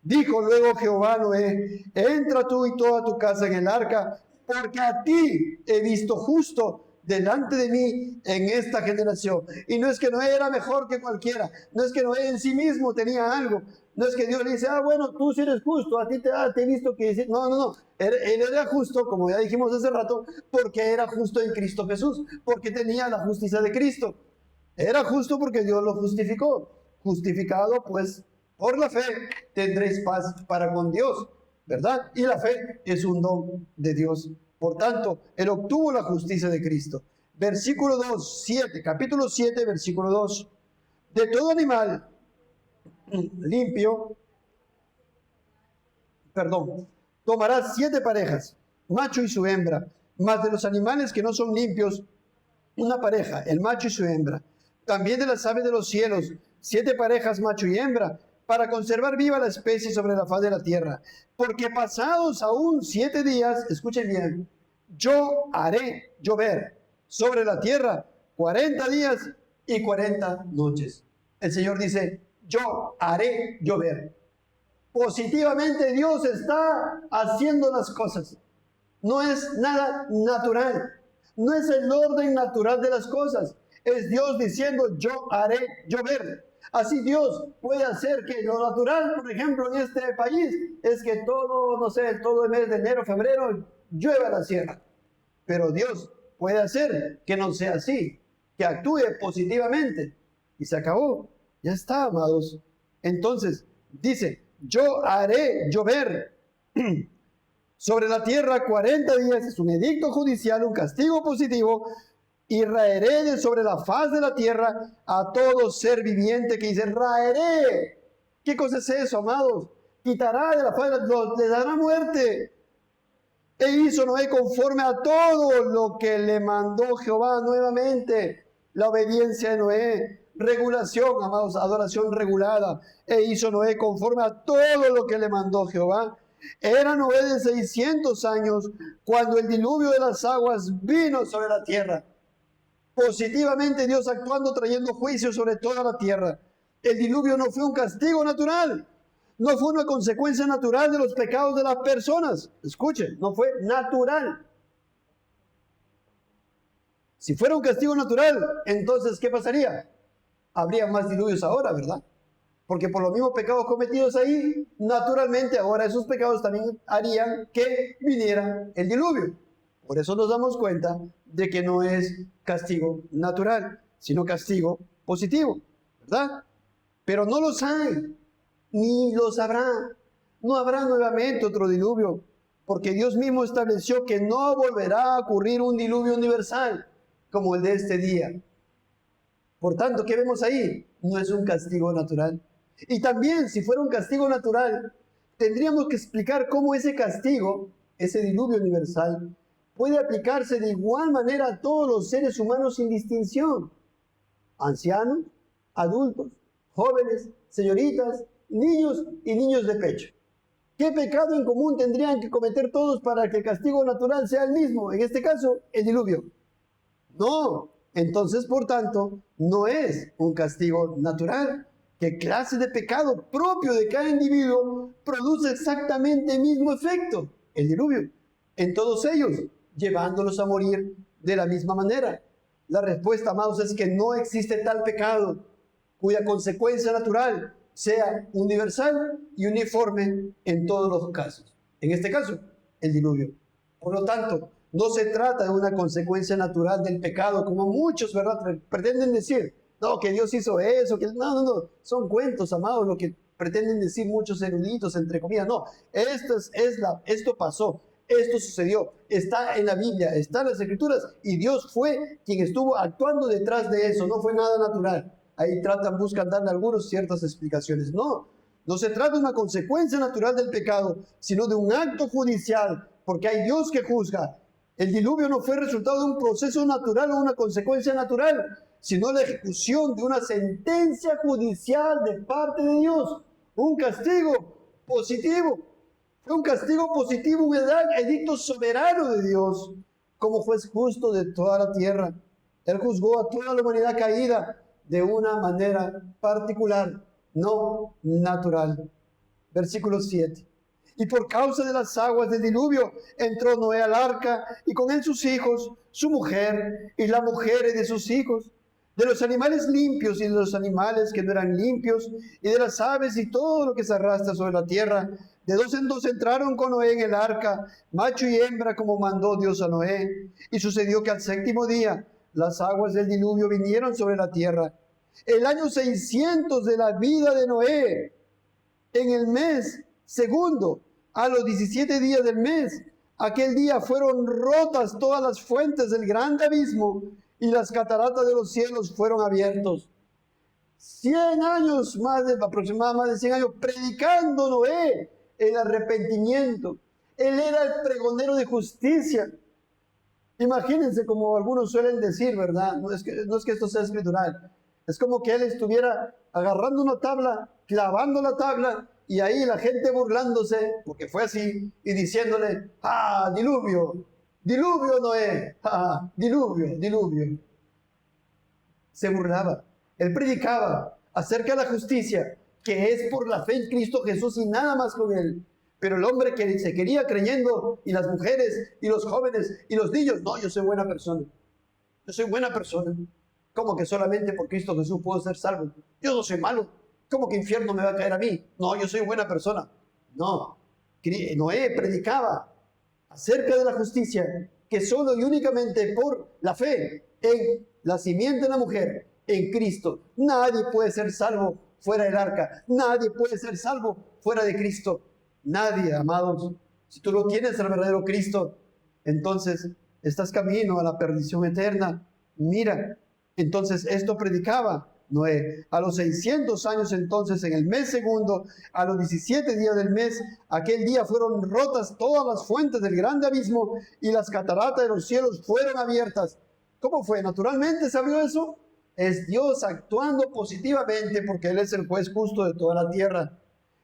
Speaker 1: Dijo luego Jehová a Noé, entra tú y toda tu casa en el arca, porque a ti he visto justo delante de mí en esta generación. Y no es que Noé era mejor que cualquiera, no es que Noé en sí mismo tenía algo, no es que Dios le dice, bueno, tú sí eres justo, a ti te he visto que dice, no, él era justo, como ya dijimos hace rato, porque era justo en Cristo Jesús, porque tenía la justicia de Cristo. Era justo porque Dios lo justificó. Justificado, pues, por la fe tendréis paz para con Dios, ¿verdad? Y la fe es un don de Dios. Por tanto, él obtuvo la justicia de Cristo. Versículo 2, 7, capítulo 7, versículo 2. De todo animal limpio, tomarás 7 parejas, macho y su hembra, más de los animales que no son limpios, una pareja, el macho y su hembra. También de las aves de los cielos, 7 parejas, macho y hembra, para conservar viva la especie sobre la faz de la tierra. Porque pasados aún 7 días, escuchen bien, yo haré llover sobre la tierra 40 días y 40 noches. El Señor dice, yo haré llover. Positivamente Dios está haciendo las cosas. No es nada natural. No es el orden natural de las cosas. Es Dios diciendo, yo haré llover. Así Dios puede hacer que lo natural, por ejemplo, en este país, es que todo el mes de enero, febrero, llueva la sierra. Pero Dios puede hacer que no sea así, que actúe positivamente. Y se acabó. Ya está, amados. Entonces, dice, yo haré llover sobre la tierra 40 días, es un edicto judicial, un castigo positivo, y raeré de sobre la faz de la tierra a todo ser viviente, que dice, raeré. ¿Qué cosa es eso, amados? Quitará de la faz, le dará muerte. E hizo Noé conforme a todo lo que le mandó Jehová. Nuevamente, la obediencia de Noé, regulación, amados, adoración regulada. E hizo Noé conforme a todo lo que le mandó Jehová. Era Noé de 600 años cuando el diluvio de las aguas vino sobre la tierra. Positivamente Dios actuando, trayendo juicio sobre toda la tierra. El diluvio no fue un castigo natural. No fue una consecuencia natural de los pecados de las personas. Escuchen, no fue natural. Si fuera un castigo natural, entonces, ¿qué pasaría? Habría más diluvios ahora, ¿verdad? Porque por los mismos pecados cometidos ahí, naturalmente ahora esos pecados también harían que viniera el diluvio. Por eso nos damos cuenta de que no es castigo natural, sino castigo positivo, ¿verdad? Pero no los hay, ni los habrá. No habrá nuevamente otro diluvio, porque Dios mismo estableció que no volverá a ocurrir un diluvio universal como el de este día. Por tanto, ¿qué vemos ahí? No es un castigo natural. Y también, si fuera un castigo natural, tendríamos que explicar cómo ese castigo, ese diluvio universal, puede aplicarse de igual manera a todos los seres humanos sin distinción. Ancianos, adultos, jóvenes, señoritas, niños y niños de pecho. ¿Qué pecado en común tendrían que cometer todos para que el castigo natural sea el mismo? En este caso, el diluvio. No, entonces, por tanto, no es un castigo natural. ¿Qué clase de pecado propio de cada individuo produce exactamente el mismo efecto? El diluvio. En todos ellos, llevándolos a morir de la misma manera. La respuesta, amados, es que no existe tal pecado cuya consecuencia natural sea universal y uniforme en todos los casos. En este caso, el diluvio. Por lo tanto, no se trata de una consecuencia natural del pecado, como muchos, ¿verdad?, pretenden decir. No, que Dios hizo eso, que no, son cuentos, amados, lo que pretenden decir muchos eruditos, entre comillas. No, esto pasó, esto sucedió, está en la Biblia, está en las Escrituras, y Dios fue quien estuvo actuando detrás de eso, no fue nada natural. Ahí buscan darle algunos ciertas explicaciones. No, no se trata de una consecuencia natural del pecado, sino de un acto judicial, porque hay Dios que juzga. El diluvio no fue resultado de un proceso natural o una consecuencia natural, sino la ejecución de una sentencia judicial de parte de Dios. Un castigo positivo. Fue un castigo positivo, un edicto soberano de Dios, como juez justo de toda la tierra. Él juzgó a toda la humanidad caída de una manera particular, no natural. Versículo 7. Y por causa de las aguas del diluvio entró Noé al arca, y con él sus hijos, su mujer y las mujeres de sus hijos, de los animales limpios y de los animales que no eran limpios, y de las aves y todo lo que se arrastra sobre la tierra. De dos en dos entraron con Noé en el arca, macho y hembra, como mandó Dios a Noé. Y sucedió que al séptimo día las aguas del diluvio vinieron sobre la tierra. El año 600 de la vida de Noé, en el mes segundo, a los 17 días del mes, aquel día fueron rotas todas las fuentes del gran abismo, y las cataratas de los cielos fueron abiertos. 100 años aproximadamente más de 100 años, predicando Noé el arrepentimiento. Él era el pregonero de justicia. Imagínense, como algunos suelen decir, ¿verdad? No es que esto sea escritural. Es como que él estuviera agarrando una tabla, clavando la tabla, y ahí la gente burlándose, porque fue así, y diciéndole: ¡ah, diluvio! ¡Diluvio, Noé! ¡Ah, diluvio, diluvio! Se burlaba. Él predicaba acerca de la justicia, que es por la fe en Cristo Jesús y nada más con él. Pero el hombre que se quería creyendo, y las mujeres, y los jóvenes, y los niños: no, yo soy buena persona. Yo soy buena persona. ¿Cómo que solamente por Cristo Jesús puedo ser salvo? Yo no soy malo. ¿Cómo que infierno me va a caer a mí? No, yo soy buena persona. No. Noé predicaba acerca de la justicia, que solo y únicamente por la fe en la simiente de la mujer, en Cristo. Nadie puede ser salvo fuera del arca. Nadie puede ser salvo fuera de Cristo. Nadie, amados. Si tú no tienes al verdadero Cristo, entonces estás camino a la perdición eterna. Mira, entonces esto predicaba Noé. A los 600 años entonces, en el mes segundo, a los 17 días del mes, aquel día fueron rotas todas las fuentes del grande abismo y las cataratas de los cielos fueron abiertas. ¿Cómo fue? ¿Naturalmente se abrió eso? Es Dios actuando positivamente porque Él es el juez justo de toda la tierra.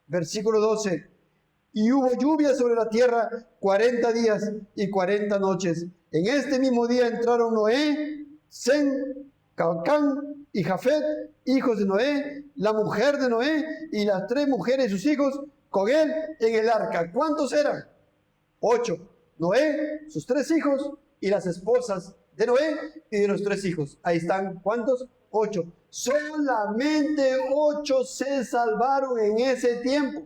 Speaker 1: Versículo 12. Y hubo lluvia sobre la tierra 40 días y 40 noches. En este mismo día entraron Noé, Sem, Cam y Jafet, hijos de Noé, la mujer de Noé y las 3 mujeres y sus hijos con él en el arca. ¿Cuántos eran? 8. Noé, sus 3 hijos y las esposas de Noé y de los 3 hijos. Ahí están, ¿cuántos? 8. Solamente 8 se salvaron en ese tiempo.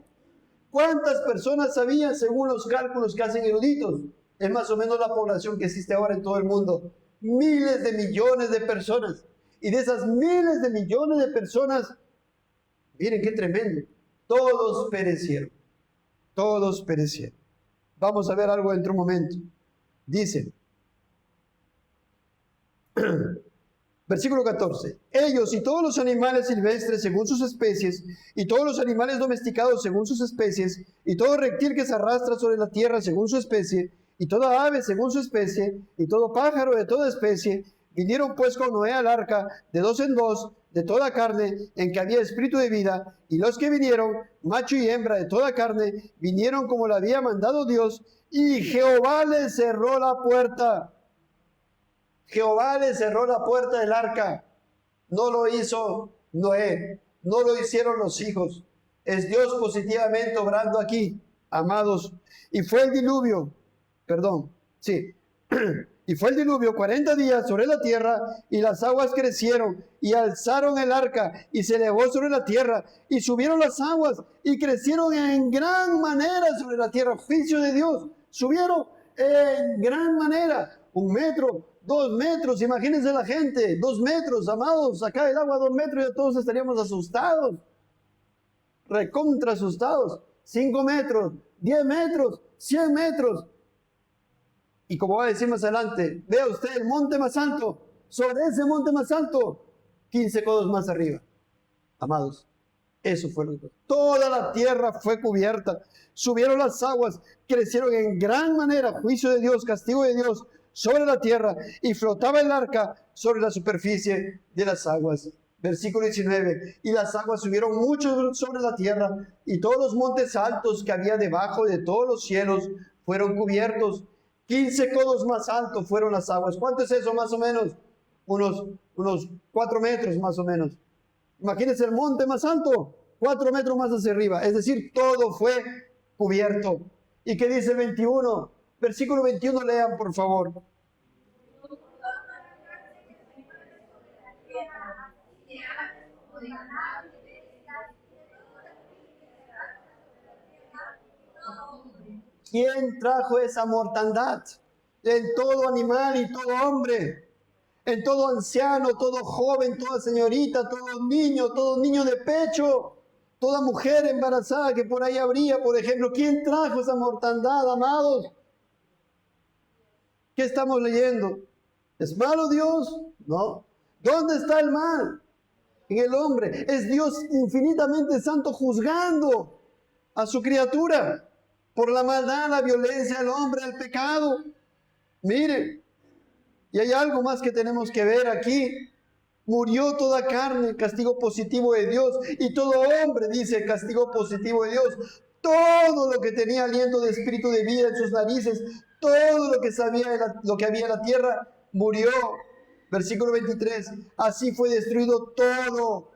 Speaker 1: ¿Cuántas personas había según los cálculos que hacen eruditos? Es más o menos la población que existe ahora en todo el mundo. Miles de millones de personas. Y de esas miles de millones de personas, miren qué tremendo, todos perecieron. Todos perecieron. Vamos a ver algo dentro de un momento. Dice, versículo 14. Ellos y todos los animales silvestres según sus especies, y todos los animales domesticados según sus especies, y todo reptil que se arrastra sobre la tierra según su especie, y toda ave según su especie, y todo pájaro de toda especie, vinieron pues con Noé al arca de 2 en 2, de toda carne, en que había espíritu de vida, y los que vinieron, macho y hembra de toda carne, vinieron como le había mandado Dios, y Jehová les cerró la puerta. Jehová le cerró la puerta del arca. No lo hizo Noé, no lo hicieron los hijos. Es Dios positivamente obrando aquí, amados. Y fue el diluvio, y fue el diluvio 40 días sobre la tierra, y las aguas crecieron, y alzaron el arca, y se elevó sobre la tierra, y subieron las aguas, y crecieron en gran manera sobre la tierra. Juicio de Dios, subieron en gran manera, 1 metro, 2 metros, imagínense la gente, 2 metros, amados, acá el agua 2 metros, ya todos estaríamos asustados, recontra asustados. 5 metros, 10 metros, 100 metros. Y como va a decir más adelante, vea usted el monte más alto, sobre ese monte más alto, 15 codos más arriba. Amados, eso fue lo que pasó. Toda la tierra fue cubierta, subieron las aguas, crecieron en gran manera, juicio de Dios, castigo de Dios, sobre la tierra, y flotaba el arca sobre la superficie de las aguas. Versículo 19, y las aguas subieron mucho sobre la tierra, y todos los montes altos que había debajo de todos los cielos fueron cubiertos. 15 codos más altos fueron las aguas. ¿Cuánto es eso más o menos? Unos 4 metros más o menos. Imagínense el monte más alto, 4 metros más hacia arriba. Es decir, todo fue cubierto. ¿Y qué dice el 21? Versículo 21, lean por favor. ¿Quién trajo esa mortandad? En todo animal y todo hombre, en todo anciano, todo joven, toda señorita, todo niño de pecho, toda mujer embarazada que por ahí habría, por ejemplo. ¿Quién trajo esa mortandad, amados? ¿Qué estamos leyendo? ¿Es malo Dios? No. ¿Dónde está el mal? En el hombre. Es Dios infinitamente santo juzgando a su criatura por la maldad, la violencia del hombre, el pecado. Mire, y hay algo más que tenemos que ver aquí. Murió toda carne, castigo positivo de Dios, y todo hombre, dice, castigo positivo de Dios. Todo lo que tenía aliento de espíritu de vida en sus narices, todo lo que lo que había en la tierra, murió. Versículo 23, así fue destruido todo.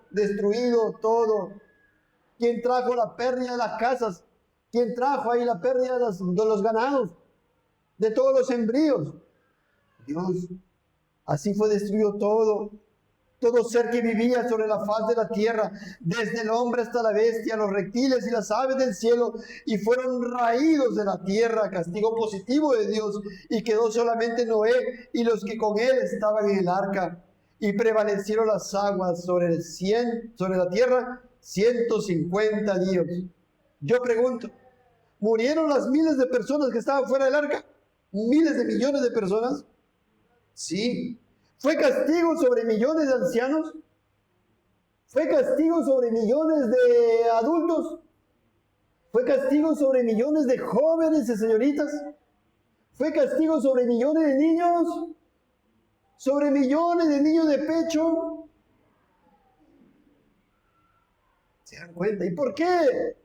Speaker 1: ¿Quién trajo la pérdida de las casas? ¿Quién trajo ahí la pérdida de los ganados? De todos los embrios. Dios. Así fue destruido todo ser que vivía sobre la faz de la tierra, desde el hombre hasta la bestia, los reptiles y las aves del cielo, y fueron raídos de la tierra, castigo positivo de Dios, y quedó solamente Noé y los que con él estaban en el arca, y prevalecieron las aguas sobre la tierra 150 días. Yo pregunto, ¿murieron las miles de personas que estaban fuera del arca? ¿Miles de millones de personas? Sí. ¿Fue castigo sobre millones de ancianos? Fue castigo sobre millones de adultos. Fue castigo sobre millones de jóvenes y señoritas. Fue castigo sobre millones de niños. Sobre millones de niños de pecho. ¿Se dan cuenta? ¿Y por qué?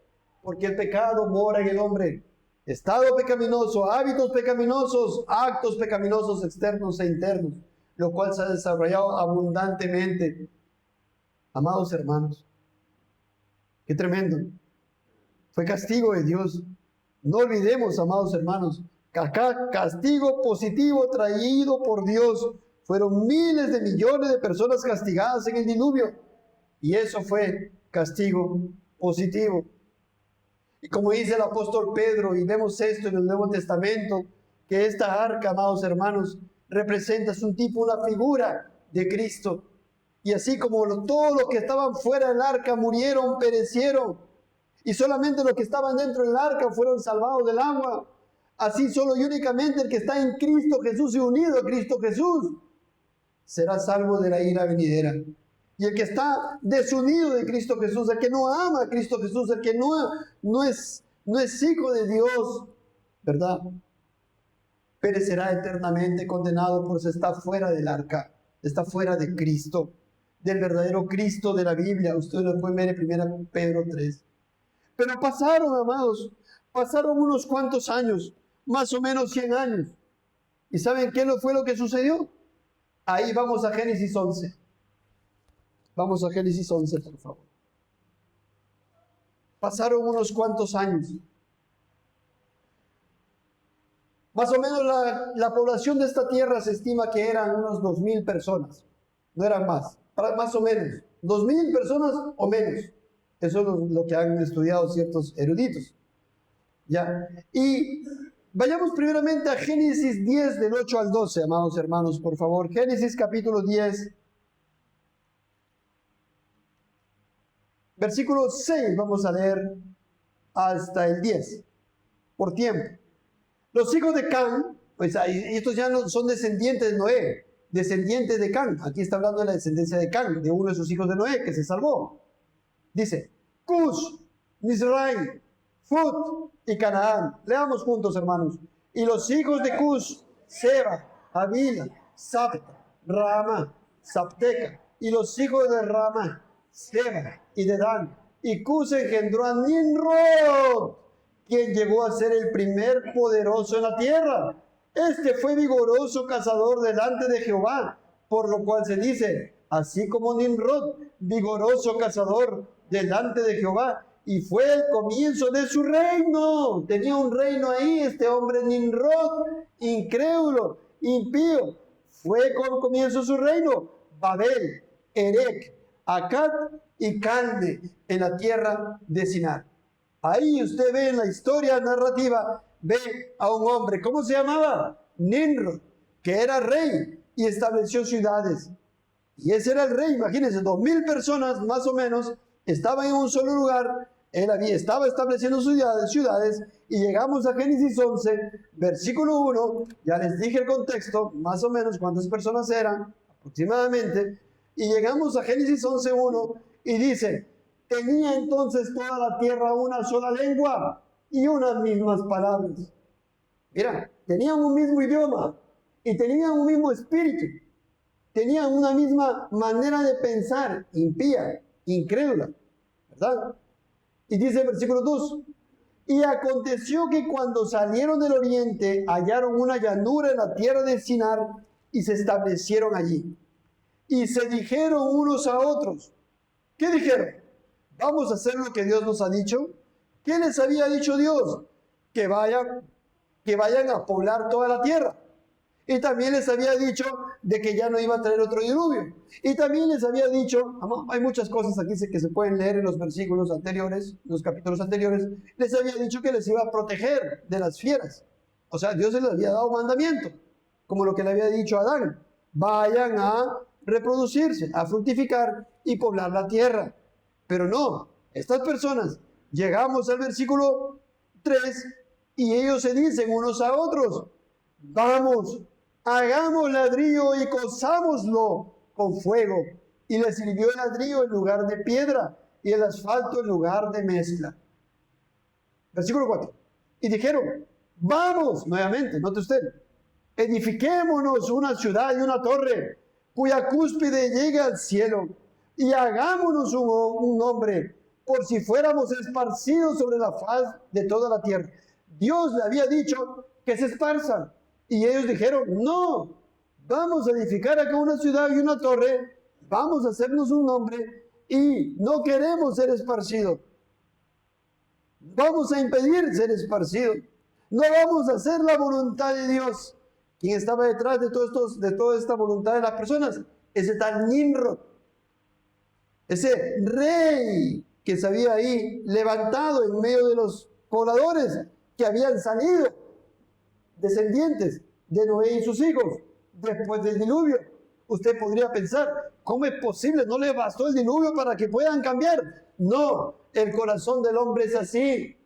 Speaker 1: Porque el pecado mora en el hombre. Estado pecaminoso, hábitos pecaminosos, actos pecaminosos externos e internos, lo cual se ha desarrollado abundantemente. Amados hermanos, qué tremendo. Fue castigo de Dios. No olvidemos, amados hermanos, que acá castigo positivo traído por Dios. Fueron miles de millones de personas castigadas en el diluvio. Y eso fue castigo positivo. Y como dice el apóstol Pedro, y vemos esto en el Nuevo Testamento, que esta arca, amados hermanos, representa, es un tipo, una figura de Cristo. Y así como todos los que estaban fuera del arca murieron, perecieron, y solamente los que estaban dentro del arca fueron salvados del agua, así solo y únicamente el que está en Cristo Jesús y unido a Cristo Jesús será salvo de la ira venidera. Y el que está desunido de Cristo Jesús, el que no ama a Cristo Jesús, el que no es hijo de Dios, ¿verdad? Perecerá eternamente condenado por si está fuera del arca, está fuera de Cristo, del verdadero Cristo de la Biblia. Ustedes lo pueden ver en 1 Pedro 3. Pero pasaron, amados, pasaron unos cuantos años, más o menos 100 años. ¿Y saben qué fue lo que sucedió? Ahí vamos a Génesis 11. Vamos a Génesis 11, por favor. Pasaron unos cuantos años. Más o menos la población de esta tierra se estima que eran unos 2,000 personas. No eran más, más o menos. 2,000 personas o menos. Eso es lo que han estudiado ciertos eruditos. ¿Ya? Y vayamos primeramente a Génesis 10, del 8 al 12, amados hermanos, por favor. Génesis capítulo 10. Versículo 6 vamos a leer hasta el 10, por tiempo. Los hijos de Can, pues estos ya no son descendientes de Noé, descendientes de Can. Aquí está hablando de la descendencia de Can, de uno de sus hijos de Noé, que se salvó. Dice, Cush, Mizraim, Fut y Canaán. Leamos juntos, hermanos. Y los hijos de Cush, Seba, Havila, Sabta, Rama, Sabteca. Y los hijos de Rama, Seba y Dedán. Y Cush engendró a Nimrod, quien llegó a ser el primer poderoso en la tierra. Este fue vigoroso cazador delante de Jehová, por lo cual se dice, así como Nimrod, vigoroso cazador delante de Jehová, y fue el comienzo de su reino. Tenía un reino ahí, este hombre Nimrod, incrédulo, impío. Fue con comienzo su reino, Babel, Erec, Akkad y Calne, en la tierra de Sinar. Ahí usted ve en la historia narrativa, ve a un hombre, ¿cómo se llamaba? Nimrod, que era rey y estableció ciudades. Y ese era el rey, imagínense, 2,000 personas más o menos estaban en un solo lugar. Él estaba estableciendo ciudades, y llegamos a Génesis 11, versículo 1, ya les dije el contexto, más o menos cuántas personas eran, aproximadamente, y llegamos a Génesis 11:1 y dice, tenía entonces toda la tierra una sola lengua y unas mismas palabras. Mira, tenían un mismo idioma y tenían un mismo espíritu, tenían una misma manera de pensar, impía, incrédula, ¿verdad? Y dice el versículo 2, y aconteció que cuando salieron del oriente hallaron una llanura en la tierra de Sinar y se establecieron allí. Y se dijeron unos a otros, ¿qué dijeron? ¿Vamos a hacer lo que Dios nos ha dicho? ¿Qué les había dicho Dios? Que vayan a poblar toda la tierra. Y también les había dicho de que ya no iba a traer otro diluvio. Y también les había dicho, hay muchas cosas aquí que se pueden leer en los versículos anteriores, los capítulos anteriores, les había dicho que les iba a proteger de las fieras. O sea, Dios les había dado mandamiento, como lo que le había dicho a Adán. Vayan a reproducirse, a fructificar y poblar la tierra. Pero no, estas personas, llegamos al versículo 3 y ellos se dicen unos a otros, vamos, hagamos ladrillo y cozámoslo con fuego. y le sirvió el ladrillo en lugar de piedra y el asfalto en lugar de mezcla. Versículo 4. Y dijeron, vamos, nuevamente, note usted, edifiquémonos una ciudad y una torre cuya cúspide llegue al cielo y hagámonos un nombre por si fuéramos esparcidos sobre la faz de toda la tierra. Dios le había dicho que se esparzan y ellos dijeron, no, vamos a edificar acá una ciudad y una torre, vamos a hacernos un nombre y no queremos ser esparcidos. Vamos a impedir ser esparcidos. No vamos a hacer la voluntad de Dios. ¿Quién estaba detrás de toda esta voluntad de las personas? Ese tal Nimrod. Ese rey que se había ahí levantado en medio de los pobladores que habían salido, descendientes de Noé y sus hijos, después del diluvio. Usted podría pensar, ¿cómo es posible? ¿No le bastó el diluvio para que puedan cambiar? No, el corazón del hombre es así.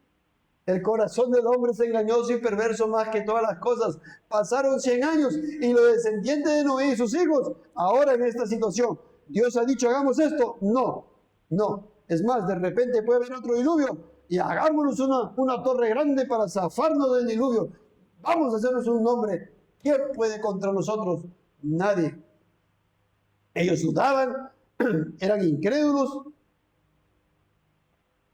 Speaker 1: El corazón del hombre es engañoso y perverso más que todas las cosas. Pasaron 100 años y los descendientes de Noé y sus hijos, ahora en esta situación, ¿Dios ha dicho hagamos esto? No, no. Es más, de repente puede haber otro diluvio y hagámonos una torre grande para zafarnos del diluvio. Vamos a hacernos un nombre. ¿Quién puede contra nosotros? Nadie. Ellos dudaban, eran incrédulos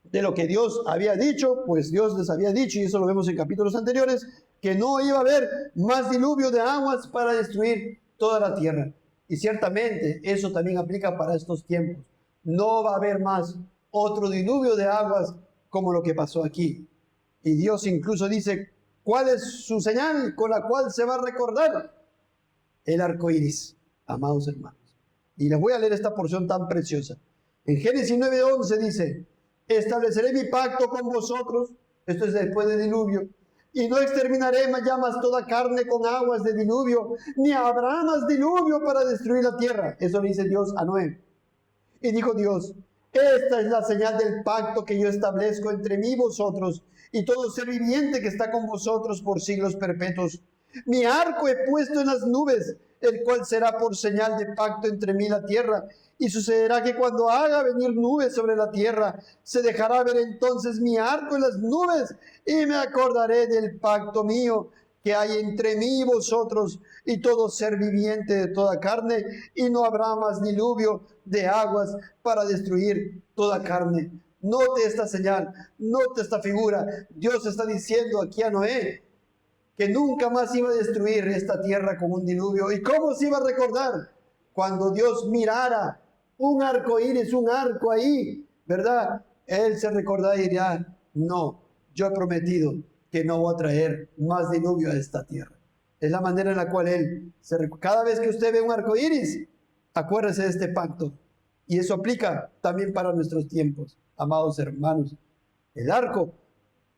Speaker 1: de lo que Dios había dicho, pues Dios les había dicho, y eso lo vemos en capítulos anteriores, que no iba a haber más diluvio de aguas para destruir toda la tierra. Y ciertamente eso también aplica para estos tiempos. No va a haber más otro diluvio de aguas como lo que pasó aquí. Y Dios incluso dice, ¿cuál es su señal con la cual se va a recordar? El arco iris, amados hermanos. Y les voy a leer esta porción tan preciosa. En Génesis 9:11 dice, estableceré mi pacto con vosotros, esto es después del diluvio, y no exterminaré ya más toda carne con aguas de diluvio, ni habrá más diluvio para destruir la tierra. Eso le dice Dios a Noé. Y dijo Dios, esta es la señal del pacto que yo establezco entre mí y vosotros, y todo ser viviente que está con vosotros por siglos perpetuos. Mi arco he puesto en las nubes, el cual será por señal de pacto entre mí y la tierra. Y sucederá que cuando haga venir nubes sobre la tierra, se dejará ver entonces mi arco en las nubes, y me acordaré del pacto mío que hay entre mí y vosotros, y todo ser viviente de toda carne, y no habrá más diluvio de aguas para destruir toda carne. Note esta señal, note esta figura. Dios está diciendo aquí a Noé que nunca más iba a destruir esta tierra con un diluvio. ¿Y cómo se iba a recordar? Cuando Dios mirara un arco iris, un arco ahí, ¿verdad? Él se recordará y dirá, no, yo he prometido que no voy a traer más diluvio a esta tierra. Es la manera en la cual Él cada vez que usted ve un arco iris, acuérdese de este pacto. Y eso aplica también para nuestros tiempos, amados hermanos. El arco,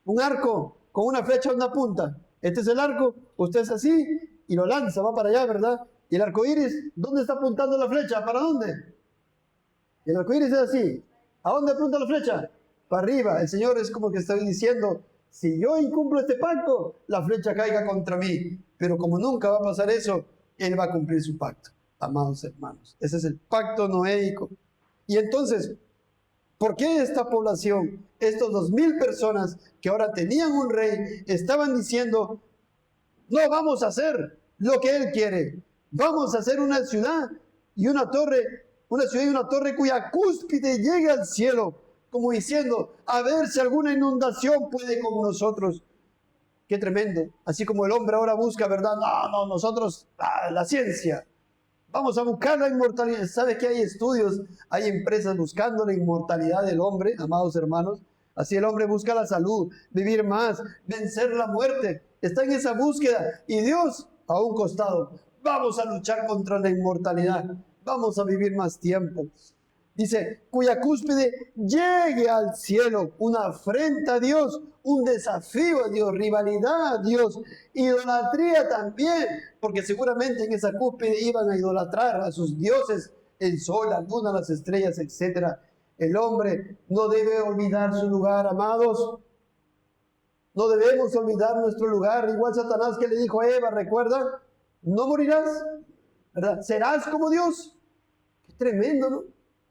Speaker 1: un arco con una flecha en una punta. Este es el arco, usted es así y lo lanza, va para allá, ¿verdad? Y el arco iris, ¿dónde está apuntando la flecha? ¿Para dónde? Y el arco iris es así. ¿A dónde apunta la flecha? Para arriba. El Señor es como que está diciendo, si yo incumplo este pacto, la flecha caiga contra mí. Pero como nunca va a pasar eso, Él va a cumplir su pacto, amados hermanos. Ese es el pacto noéico. Y entonces, ¿por qué esta población, estos 2000 personas que ahora tenían un rey, estaban diciendo, no vamos a hacer lo que Él quiere? Vamos a hacer una ciudad y una torre cuya cúspide llegue al cielo, como diciendo, a ver si alguna inundación puede con nosotros. Qué tremendo. Así como el hombre ahora busca, ¿verdad? No, nosotros, la ciencia. Vamos a buscar la inmortalidad. ¿Sabe que hay estudios? Hay empresas buscando la inmortalidad del hombre, amados hermanos. Así el hombre busca la salud, vivir más, vencer la muerte. Está en esa búsqueda. Y Dios, a un costado, vamos a luchar contra la inmortalidad. Vamos a vivir más tiempo. Dice, cuya cúspide llegue al cielo, una afrenta a Dios, un desafío a Dios, rivalidad a Dios, idolatría también, porque seguramente en esa cúspide iban a idolatrar a sus dioses, el sol, la luna, las estrellas, etc. El hombre no debe olvidar su lugar, amados. No debemos olvidar nuestro lugar. Igual Satanás que le dijo a Eva, recuerda, no morirás, ¿verdad? Serás como Dios. Tremendo, ¿no?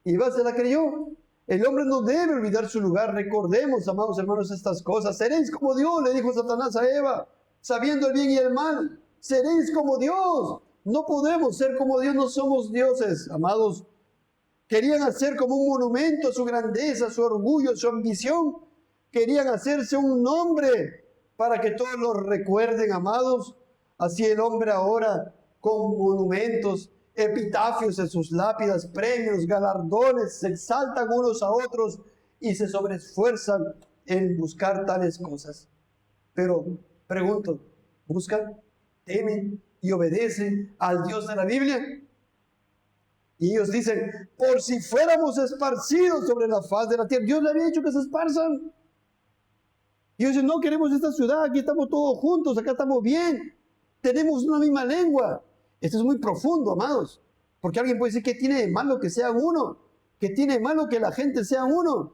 Speaker 1: Y Eva se la creyó. El hombre no debe olvidar su lugar. Recordemos, amados hermanos, estas cosas. Seréis como Dios, le dijo Satanás a Eva, sabiendo el bien y el mal. Seréis como Dios. No podemos ser como Dios, no somos dioses, amados. Querían hacer como un monumento a su grandeza, su orgullo, su ambición. Querían hacerse un nombre para que todos los recuerden, amados. Así el hombre ahora, con monumentos, epitafios en sus lápidas, premios, galardones, se exaltan unos a otros y se sobreesfuerzan en buscar tales cosas. Pero pregunto, ¿buscan, temen y obedecen al Dios de la Biblia? Y ellos dicen, por si fuéramos esparcidos sobre la faz de la tierra. Dios le había dicho que se esparzan. Y ellos dicen, no queremos esta ciudad, aquí estamos todos juntos, acá estamos bien. Tenemos una misma lengua. Esto es muy profundo, amados. Porque alguien puede decir, ¿qué tiene de malo que sean uno? ¿Qué tiene de malo que la gente sea uno?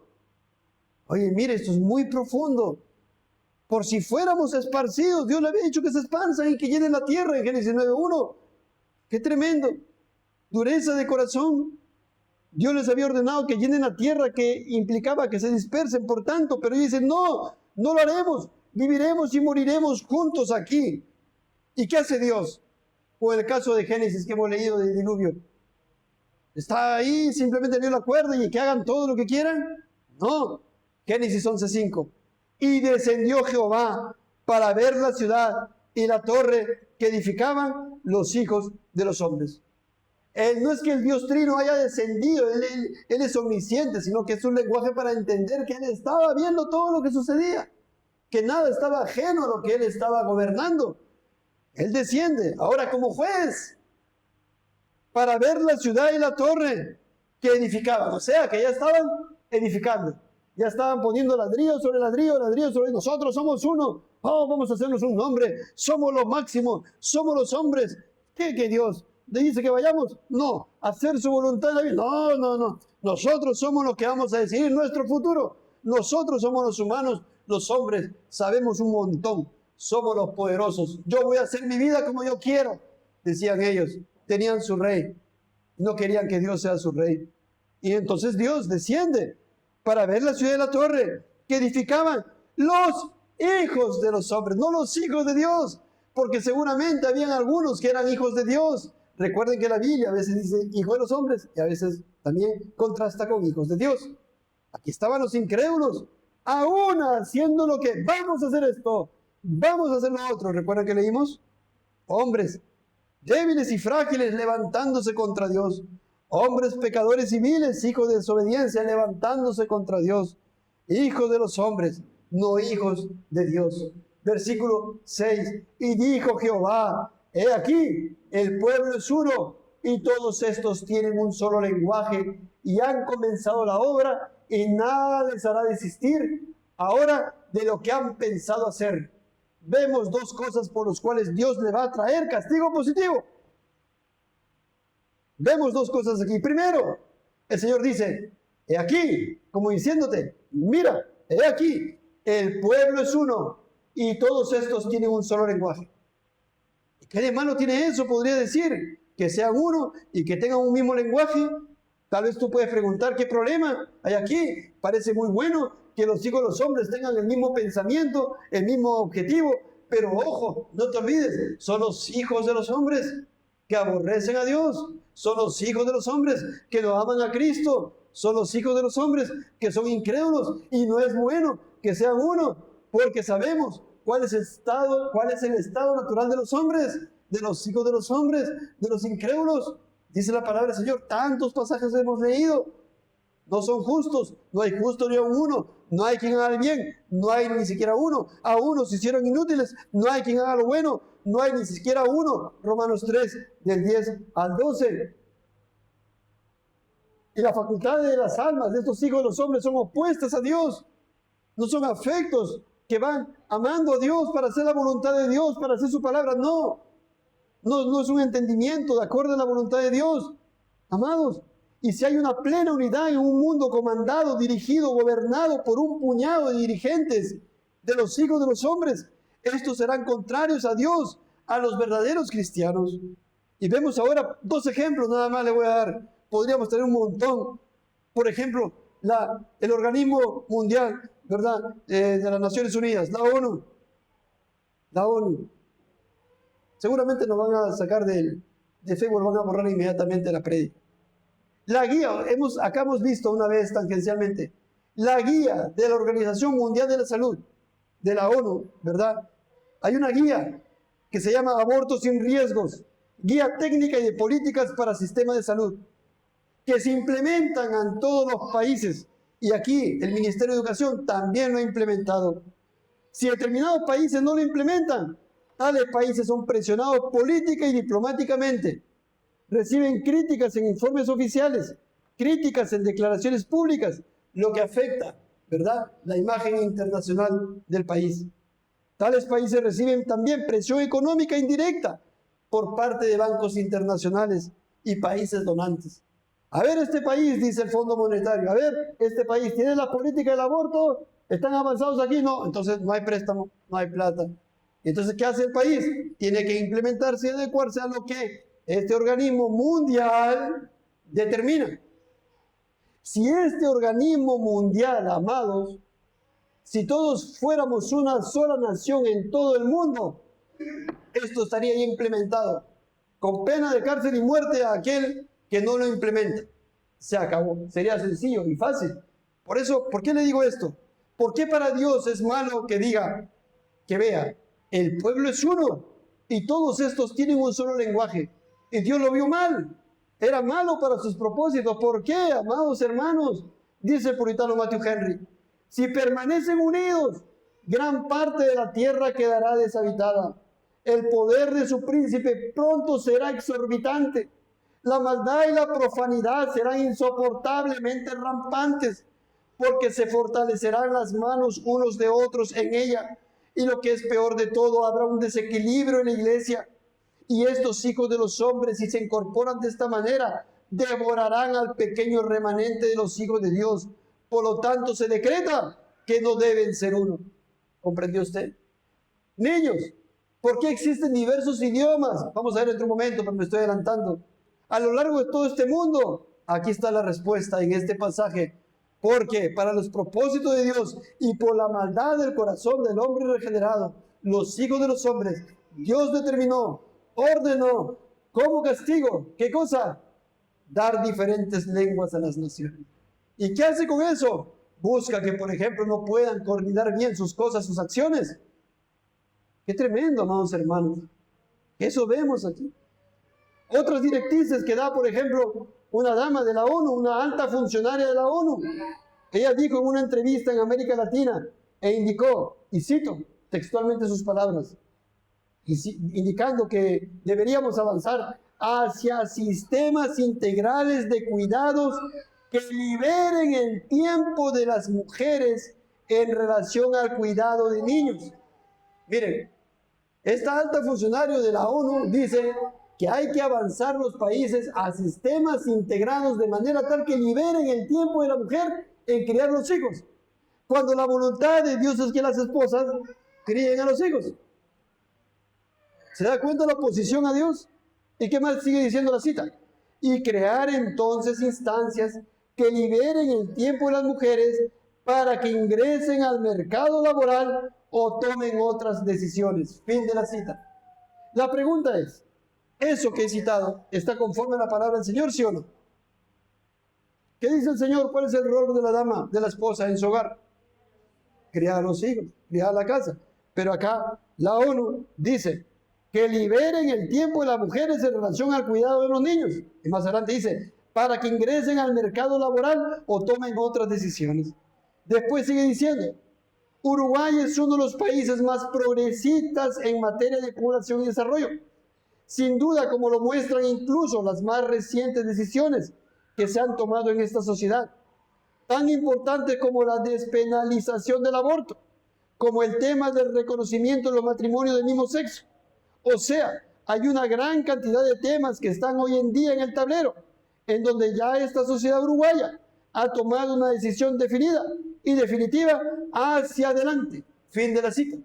Speaker 1: Oye, mire, esto es muy profundo. Por si fuéramos esparcidos, Dios le había dicho que se esparzan y que llenen la tierra en Génesis 9:1. ¡Qué tremendo! Dureza de corazón. Dios les había ordenado que llenen la tierra, que implicaba que se dispersen, por tanto, pero ellos dicen, no lo haremos, viviremos y moriremos juntos aquí. ¿Y qué hace Dios? O en el caso de Génesis que hemos leído del diluvio, ¿está ahí simplemente dio la cuerda y que hagan todo lo que quieran? No. Génesis 11:5. Y descendió Jehová para ver la ciudad y la torre que edificaban los hijos de los hombres. No es que el Dios Trino haya descendido, él es omnisciente, sino que es un lenguaje para entender que Él estaba viendo todo lo que sucedía, que nada estaba ajeno a lo que Él estaba gobernando. Él desciende, ahora como juez, para ver la ciudad y la torre que edificaban. O sea, que ya estaban edificando, ya estaban poniendo ladrillo sobre ladrillo, ladrillo sobre nosotros, somos uno. Oh, vamos a hacernos un nombre, somos lo máximo, somos los hombres. ¿Qué Dios le dice que vayamos? No, hacer su voluntad. No. Nosotros somos los que vamos a decidir nuestro futuro. Nosotros somos los humanos, los hombres, sabemos un montón. Somos los poderosos. Yo voy a hacer mi vida como yo quiero, decían ellos. Tenían su rey. No querían que Dios sea su rey. Y entonces Dios desciende para ver la ciudad de la torre que edificaban los hijos de los hombres, no los hijos de Dios, porque seguramente habían algunos que eran hijos de Dios. Recuerden que la Biblia a veces dice hijo de los hombres y a veces también contrasta con hijos de Dios. Aquí estaban los incrédulos, aún haciendo lo que vamos a hacer esto, vamos a hacer lo otro. ¿Recuerdan que leímos? Hombres débiles y frágiles levantándose contra Dios. Hombres pecadores y viles, hijos de desobediencia, levantándose contra Dios. Hijos de los hombres, no hijos de Dios. Versículo 6. Y dijo Jehová, he aquí, el pueblo es uno, y todos estos tienen un solo lenguaje, y han comenzado la obra, y nada les hará desistir ahora de lo que han pensado hacer. Vemos dos cosas por las cuales Dios le va a traer castigo positivo. Vemos dos cosas aquí. Primero, el Señor dice, he aquí, como diciéndote, mira, he aquí, el pueblo es uno y todos estos tienen un solo lenguaje. ¿Qué de malo tiene eso? Podría decir, que sean uno y que tengan un mismo lenguaje. Tal vez tú puedes preguntar, ¿qué problema hay aquí? Parece muy bueno que los hijos de los hombres tengan el mismo pensamiento, el mismo objetivo, pero ojo, no te olvides, son los hijos de los hombres que aborrecen a Dios, son los hijos de los hombres que no aman a Cristo, son los hijos de los hombres que son incrédulos, y no es bueno que sean uno, porque sabemos cuál es el estado natural de los hombres, de los hijos de los hombres, de los incrédulos. Dice la palabra del Señor, tantos pasajes hemos leído. No son justos, no hay justo ni a uno, no hay quien haga el bien, no hay ni siquiera uno. A uno se hicieron inútiles, no hay quien haga lo bueno, no hay ni siquiera uno. Romanos 3, del 10 al 12. Y la facultad de las almas de estos hijos de los hombres son opuestas a Dios. No son afectos que van amando a Dios para hacer la voluntad de Dios, para hacer su palabra. No es un entendimiento de acuerdo a la voluntad de Dios. Amados, y si hay una plena unidad en un mundo comandado, dirigido, gobernado por un puñado de dirigentes de los hijos de los hombres, estos serán contrarios a Dios, a los verdaderos cristianos. Y vemos ahora dos ejemplos, nada más le voy a dar. podríamos tener un montón. Por ejemplo, el organismo mundial, ¿verdad? De las Naciones Unidas, la ONU. La ONU. Seguramente nos van a sacar de Facebook, nos van a borrar inmediatamente la prédica. La guía, acá hemos visto una vez tangencialmente, la guía de la Organización Mundial de la Salud, de la ONU, ¿verdad? Hay una guía que se llama Abortos sin Riesgos, guía técnica y de políticas para sistemas de salud, que se implementan en todos los países. Y aquí el Ministerio de Educación también lo ha implementado. Si determinados países no lo implementan, tales países son presionados política y diplomáticamente. Reciben críticas en informes oficiales, críticas en declaraciones públicas, lo que afecta, ¿verdad?, la imagen internacional del país. Tales países reciben también presión económica indirecta por parte de bancos internacionales y países donantes. A ver, este país, dice el Fondo Monetario, a ver, este país tiene la política del aborto, están avanzados aquí, no, entonces no hay préstamo, no hay plata. Entonces, ¿qué hace el país? Tiene que implementarse y adecuarse a lo que este organismo mundial determina. Si este organismo mundial, amados, si todos fuéramos una sola nación en todo el mundo, esto estaría ya implementado, con pena de cárcel y muerte a aquel que no lo implementa. Se acabó. Sería sencillo y fácil. Por eso, ¿por qué le digo esto? ¿Por qué para Dios es malo que diga, que vea, el pueblo es uno y todos estos tienen un solo lenguaje? Y Dios lo vio mal. Era malo para sus propósitos. ¿Por qué, amados hermanos? Dice el puritano Matthew Henry. Si permanecen unidos, gran parte de la tierra quedará deshabitada. El poder de su príncipe pronto será exorbitante. La maldad y la profanidad serán insoportablemente rampantes, porque se fortalecerán las manos unos de otros en ella. Y lo que es peor de todo, habrá un desequilibrio en la iglesia. Y estos hijos de los hombres, si se incorporan de esta manera, devorarán al pequeño remanente de los hijos de Dios. Por lo tanto, se decreta que no deben ser uno. ¿Comprendió usted? Niños, ¿por qué existen diversos idiomas? Vamos a ver en otro momento, pero me estoy adelantando. A lo largo de todo este mundo, aquí está la respuesta en este pasaje. Porque para los propósitos de Dios y por la maldad del corazón del hombre regenerado, los hijos de los hombres, Dios determinó, ordenó, como castigo, ¿qué cosa? Dar diferentes lenguas a las naciones. ¿Y qué hace con eso? Busca que, por ejemplo, no puedan coordinar bien sus cosas, sus acciones. Qué tremendo, amados hermanos. Eso vemos aquí. Otras directrices que da, por ejemplo, una dama de la ONU, una alta funcionaria de la ONU. Ella dijo en una entrevista en América Latina e indicó, y cito textualmente sus palabras, indicando que deberíamos avanzar hacia sistemas integrales de cuidados que liberen el tiempo de las mujeres en relación al cuidado de niños. Miren, esta alta funcionaria de la ONU dice que hay que avanzar los países a sistemas integrados de manera tal que liberen el tiempo de la mujer en criar los hijos, cuando la voluntad de Dios es que las esposas críen a los hijos. ¿Se da cuenta la oposición a Dios? ¿Y qué más sigue diciendo la cita? Y crear entonces instancias que liberen el tiempo de las mujeres para que ingresen al mercado laboral o tomen otras decisiones. Fin de la cita. La pregunta es, ¿eso que he citado está conforme a la palabra del Señor, sí o no? ¿Qué dice el Señor? ¿Cuál es el rol de la dama, de la esposa en su hogar? Criar a los hijos, criar la casa. Pero acá la ONU dice que liberen el tiempo de las mujeres en relación al cuidado de los niños. Y más adelante dice, para que ingresen al mercado laboral o tomen otras decisiones. Después sigue diciendo, Uruguay es uno de los países más progresistas en materia de población y desarrollo. Sin duda, como lo muestran incluso las más recientes decisiones que se han tomado en esta sociedad, tan importantes como la despenalización del aborto, como el tema del reconocimiento de los matrimonios del mismo sexo. O sea, hay una gran cantidad de temas que están hoy en día en el tablero, en donde ya esta sociedad uruguaya ha tomado una decisión definida y definitiva hacia adelante. Fin de la cita.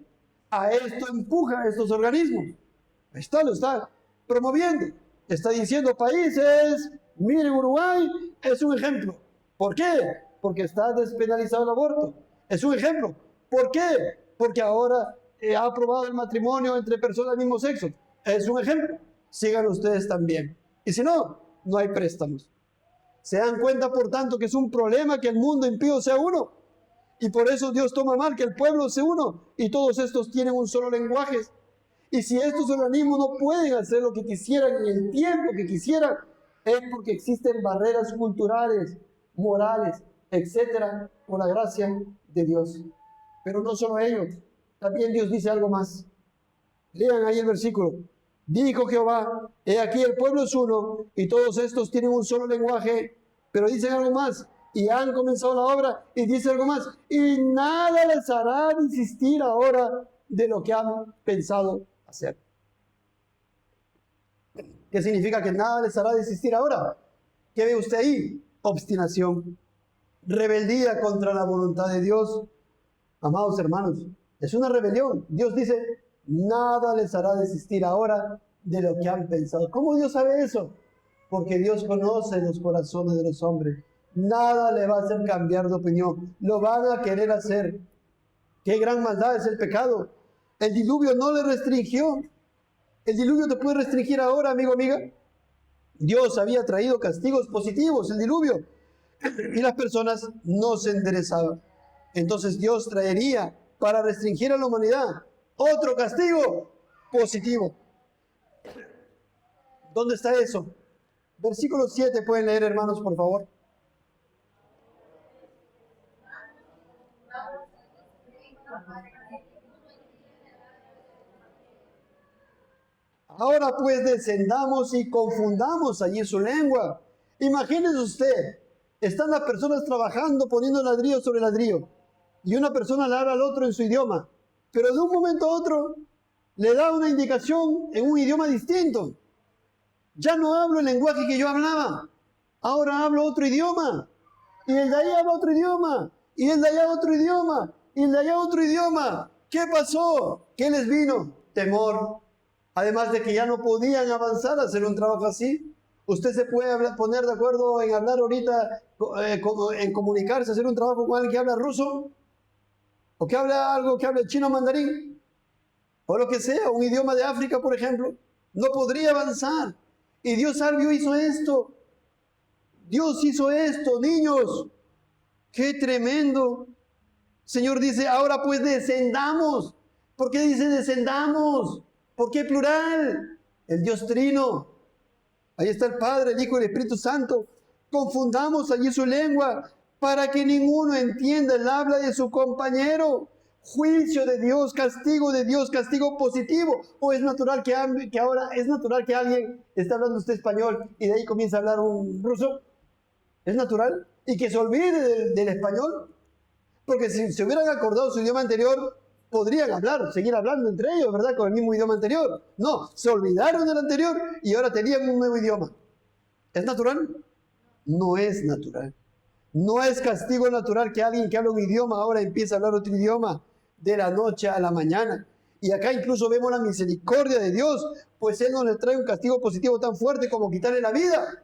Speaker 1: A esto empuja a estos organismos. Lo está promoviendo. Está diciendo países, miren, Uruguay es un ejemplo. ¿Por qué? Porque está despenalizado el aborto. Es un ejemplo. ¿Por qué? Porque ahora ha aprobado el matrimonio entre personas del mismo sexo. Es un ejemplo. Sigan ustedes también. Y si no, no hay préstamos. Se dan cuenta, por tanto, que es un problema que el mundo impío sea uno. Y por eso Dios toma mal que el pueblo sea uno. Y todos estos tienen un solo lenguaje. Y si estos organismos no pueden hacer lo que quisieran en el tiempo que quisieran, es porque existen barreras culturales, morales, etcétera, por la gracia de Dios. Pero no solo ellos, también Dios dice algo más. Lean ahí el versículo. Dijo Jehová, he aquí el pueblo es uno, y todos estos tienen un solo lenguaje, pero dicen algo más, y han comenzado la obra, y dice algo más, y nada les hará desistir ahora de lo que han pensado hacer. ¿Qué significa que nada les hará desistir ahora? ¿Qué ve usted ahí? Obstinación, rebeldía contra la voluntad de Dios. Amados hermanos, es una rebelión. Dios dice, nada les hará desistir ahora de lo que han pensado. ¿Cómo Dios sabe eso? Porque Dios conoce los corazones de los hombres. Nada le va a hacer cambiar de opinión. Lo van a querer hacer. Qué gran maldad es el pecado. El diluvio no le restringió. El diluvio te puede restringir ahora, amigo, amiga. Dios había traído castigos positivos, el diluvio, y las personas no se enderezaban. Entonces Dios traería para restringir a la humanidad otro castigo positivo. ¿Dónde está eso? Versículo 7, pueden leer, hermanos, por favor. Ahora pues descendamos y confundamos allí su lengua. Imagínese usted, están las personas trabajando, poniendo ladrillo sobre ladrillo, y una persona le habla al otro en su idioma, pero de un momento a otro le da una indicación en un idioma distinto. Ya no hablo el lenguaje que yo hablaba, ahora hablo otro idioma, y el de ahí habla otro idioma, y el de allá otro idioma, y el de allá otro idioma. ¿Qué pasó? ¿Qué les vino? Temor. Además de que ya no podían avanzar a hacer un trabajo así. Usted se puede poner de acuerdo en hablar ahorita, en comunicarse, hacer un trabajo con alguien que habla ruso, o que habla algo que habla chino mandarín, o lo que sea, un idioma de África, por ejemplo. No podría avanzar. Y Dios sabio hizo esto. Dios hizo esto, niños. ¡Qué tremendo! Señor dice, ahora pues descendamos. ¿Por qué dice descendamos? ¿Por qué plural? El Dios Trino. Ahí está el Padre, el Hijo y el Espíritu Santo. Confundamos allí su lengua para que ninguno entienda el habla de su compañero. Juicio de Dios, castigo positivo. ¿O es natural que ahora es natural que alguien esté hablando usted español y de ahí comienza a hablar un ruso? ¿Es natural? Y que se olvide del español. Porque si se hubieran acordado su idioma anterior, podrían hablar, seguir hablando entre ellos, ¿verdad? Con el mismo idioma anterior. No, se olvidaron del anterior y ahora tenían un nuevo idioma. ¿Es natural? No es natural. No es castigo natural que alguien que habla un idioma ahora empiece a hablar otro idioma de la noche a la mañana. Y acá incluso vemos la misericordia de Dios, pues Él no le trae un castigo positivo tan fuerte como quitarle la vida.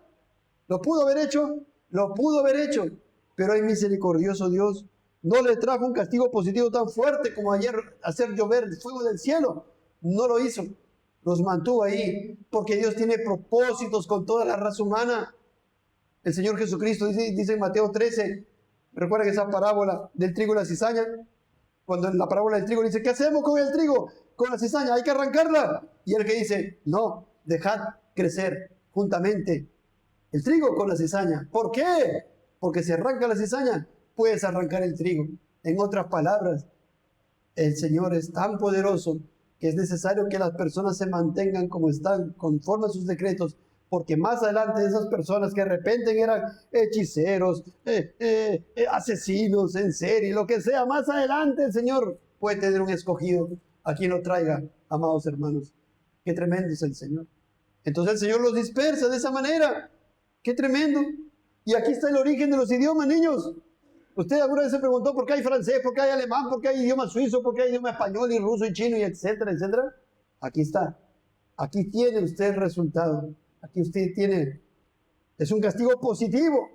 Speaker 1: Lo pudo haber hecho, pero es misericordioso Dios. No le trajo un castigo positivo tan fuerte como ayer hacer llover fuego del cielo. No lo hizo. Los mantuvo ahí porque Dios tiene propósitos con toda la raza humana. El Señor Jesucristo dice en Mateo 13, recuerda esa parábola del trigo y la cizaña. Cuando en la parábola del trigo dice, ¿qué hacemos con el trigo? Con la cizaña, hay que arrancarla. Y el que dice, no, dejad crecer juntamente el trigo con la cizaña. ¿Por qué? Porque si arranca la cizaña, puedes arrancar el trigo. En otras palabras, el Señor es tan poderoso que es necesario que las personas se mantengan como están, conforme a sus decretos, porque más adelante esas personas que de repente eran hechiceros, asesinos en serie, lo que sea, más adelante el Señor puede tener un escogido a quien lo traiga, amados hermanos. Qué tremendo es el Señor. Entonces el Señor los dispersa de esa manera. Qué tremendo. Y aquí está el origen de los idiomas, niños. ¿Usted alguna vez se preguntó por qué hay francés, por qué hay alemán, por qué hay idioma suizo, por qué hay idioma español y ruso y chino y etcétera, etcétera? Aquí está. Aquí tiene usted el resultado. Aquí usted tiene, es un castigo positivo,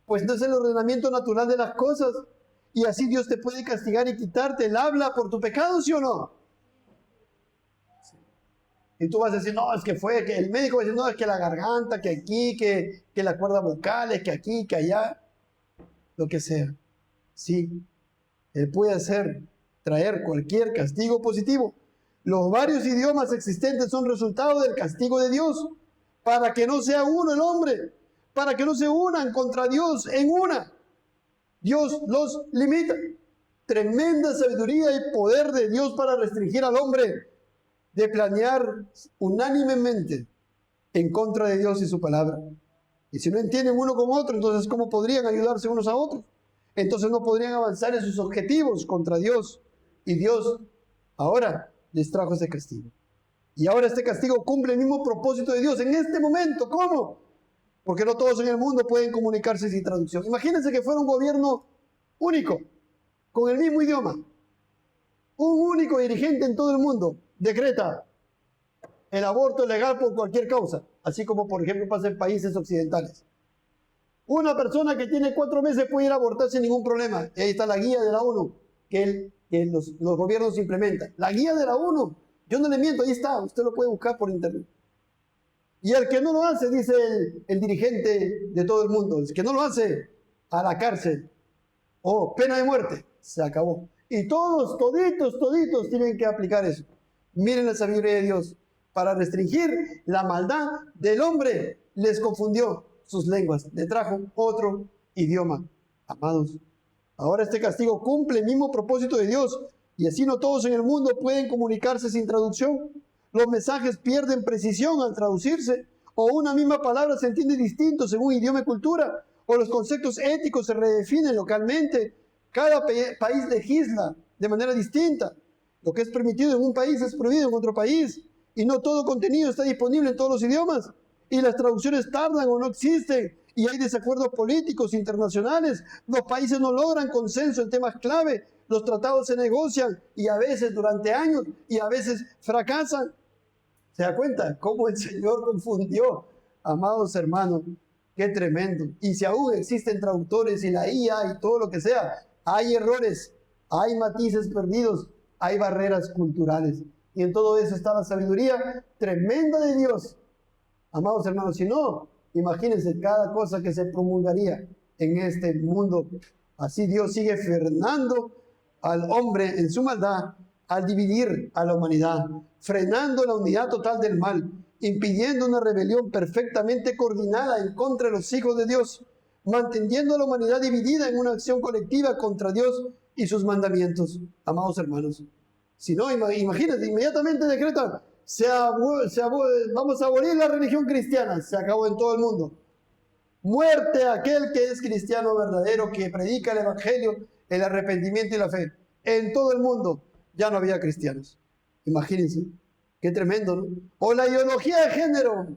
Speaker 1: pues no es el ordenamiento natural de las cosas. Y así Dios te puede castigar y quitarte el habla por tu pecado, ¿sí o no? Y tú vas a decir, no, es que fue, que el médico va a decir, no, es que la garganta, que aquí, que la cuerda vocal, que aquí, que allá, lo que sea. Sí, Él puede traer cualquier castigo positivo. Los varios idiomas existentes son resultado del castigo de Dios, para que no sea uno el hombre, para que no se unan contra Dios en una. Dios los limita. Tremenda sabiduría y poder de Dios para restringir al hombre de planear unánimemente en contra de Dios y su palabra. Y si no entienden uno con otro, entonces ¿cómo podrían ayudarse unos a otros? Entonces no podrían avanzar en sus objetivos contra Dios. Y Dios ahora les trajo ese castigo. Y ahora este castigo cumple el mismo propósito de Dios en este momento. ¿Cómo? Porque no todos en el mundo pueden comunicarse sin traducción. Imagínense que fuera un gobierno único, con el mismo idioma. Un único dirigente en todo el mundo decreta el aborto legal por cualquier causa, así como por ejemplo pasa en países occidentales. Una persona que tiene 4 meses puede ir a abortar sin ningún problema. Y ahí está la guía de la ONU que los gobiernos implementan. La guía de la ONU, yo no le miento, ahí está, usted lo puede buscar por internet. Y el que no lo hace, dice el dirigente de todo el mundo, el que no lo hace, a la cárcel o pena de muerte, se acabó. Y toditos tienen que aplicar eso. Miren la sabiduría de Dios. Para restringir la maldad del hombre, les confundió sus lenguas, le trajo otro idioma. Amados, ahora este castigo cumple el mismo propósito de Dios, y así no todos en el mundo pueden comunicarse sin traducción. Los mensajes pierden precisión al traducirse, o una misma palabra se entiende distinto según idioma y cultura, o los conceptos éticos se redefinen localmente. Cada país legisla de manera distinta. Lo que es permitido en un país es prohibido en otro país. Y no todo contenido está disponible en todos los idiomas. Y las traducciones tardan o no existen. Y hay desacuerdos políticos internacionales. Los países no logran consenso en temas clave. Los tratados se negocian y a veces durante años y a veces fracasan. ¿Se da cuenta cómo el Señor confundió? Amados hermanos, qué tremendo. Y si aún existen traductores y la IA y todo lo que sea, hay errores, hay matices perdidos, hay barreras culturales. Y en todo eso está la sabiduría tremenda de Dios. Amados hermanos, si no, imagínense cada cosa que se promulgaría en este mundo. Así Dios sigue frenando al hombre en su maldad al dividir a la humanidad, frenando la unidad total del mal, impidiendo una rebelión perfectamente coordinada en contra de los hijos de Dios, manteniendo a la humanidad dividida en una acción colectiva contra Dios y sus mandamientos. Amados hermanos, si no, imagínate, inmediatamente decretan, vamos a abolir la religión cristiana, se acabó en todo el mundo. Muerte a aquel que es cristiano verdadero, que predica el evangelio, el arrepentimiento y la fe. En todo el mundo ya no había cristianos. Imagínense, qué tremendo, ¿no? O la ideología de género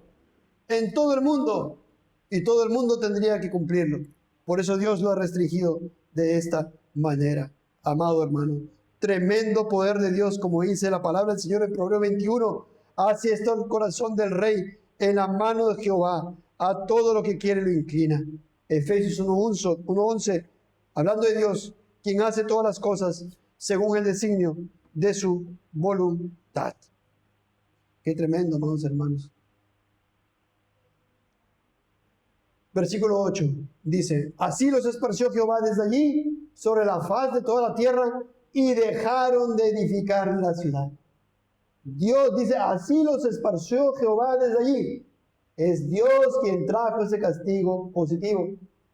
Speaker 1: en todo el mundo, y todo el mundo tendría que cumplirlo. Por eso Dios lo ha restringido de esta manera. Amado hermano, tremendo poder de Dios, como dice la palabra del Señor en Proverbios 21. Así está el corazón del rey en la mano de Jehová, a todo lo que quiere lo inclina. Efesios 1:11, hablando de Dios, quien hace todas las cosas según el designio de su voluntad. Qué tremendo, amados hermanos. Versículo 8 dice, así los esparció Jehová desde allí sobre la faz de toda la tierra y dejaron de edificar la ciudad. Dios dice, así los esparció Jehová desde allí. Es Dios quien trajo ese castigo positivo.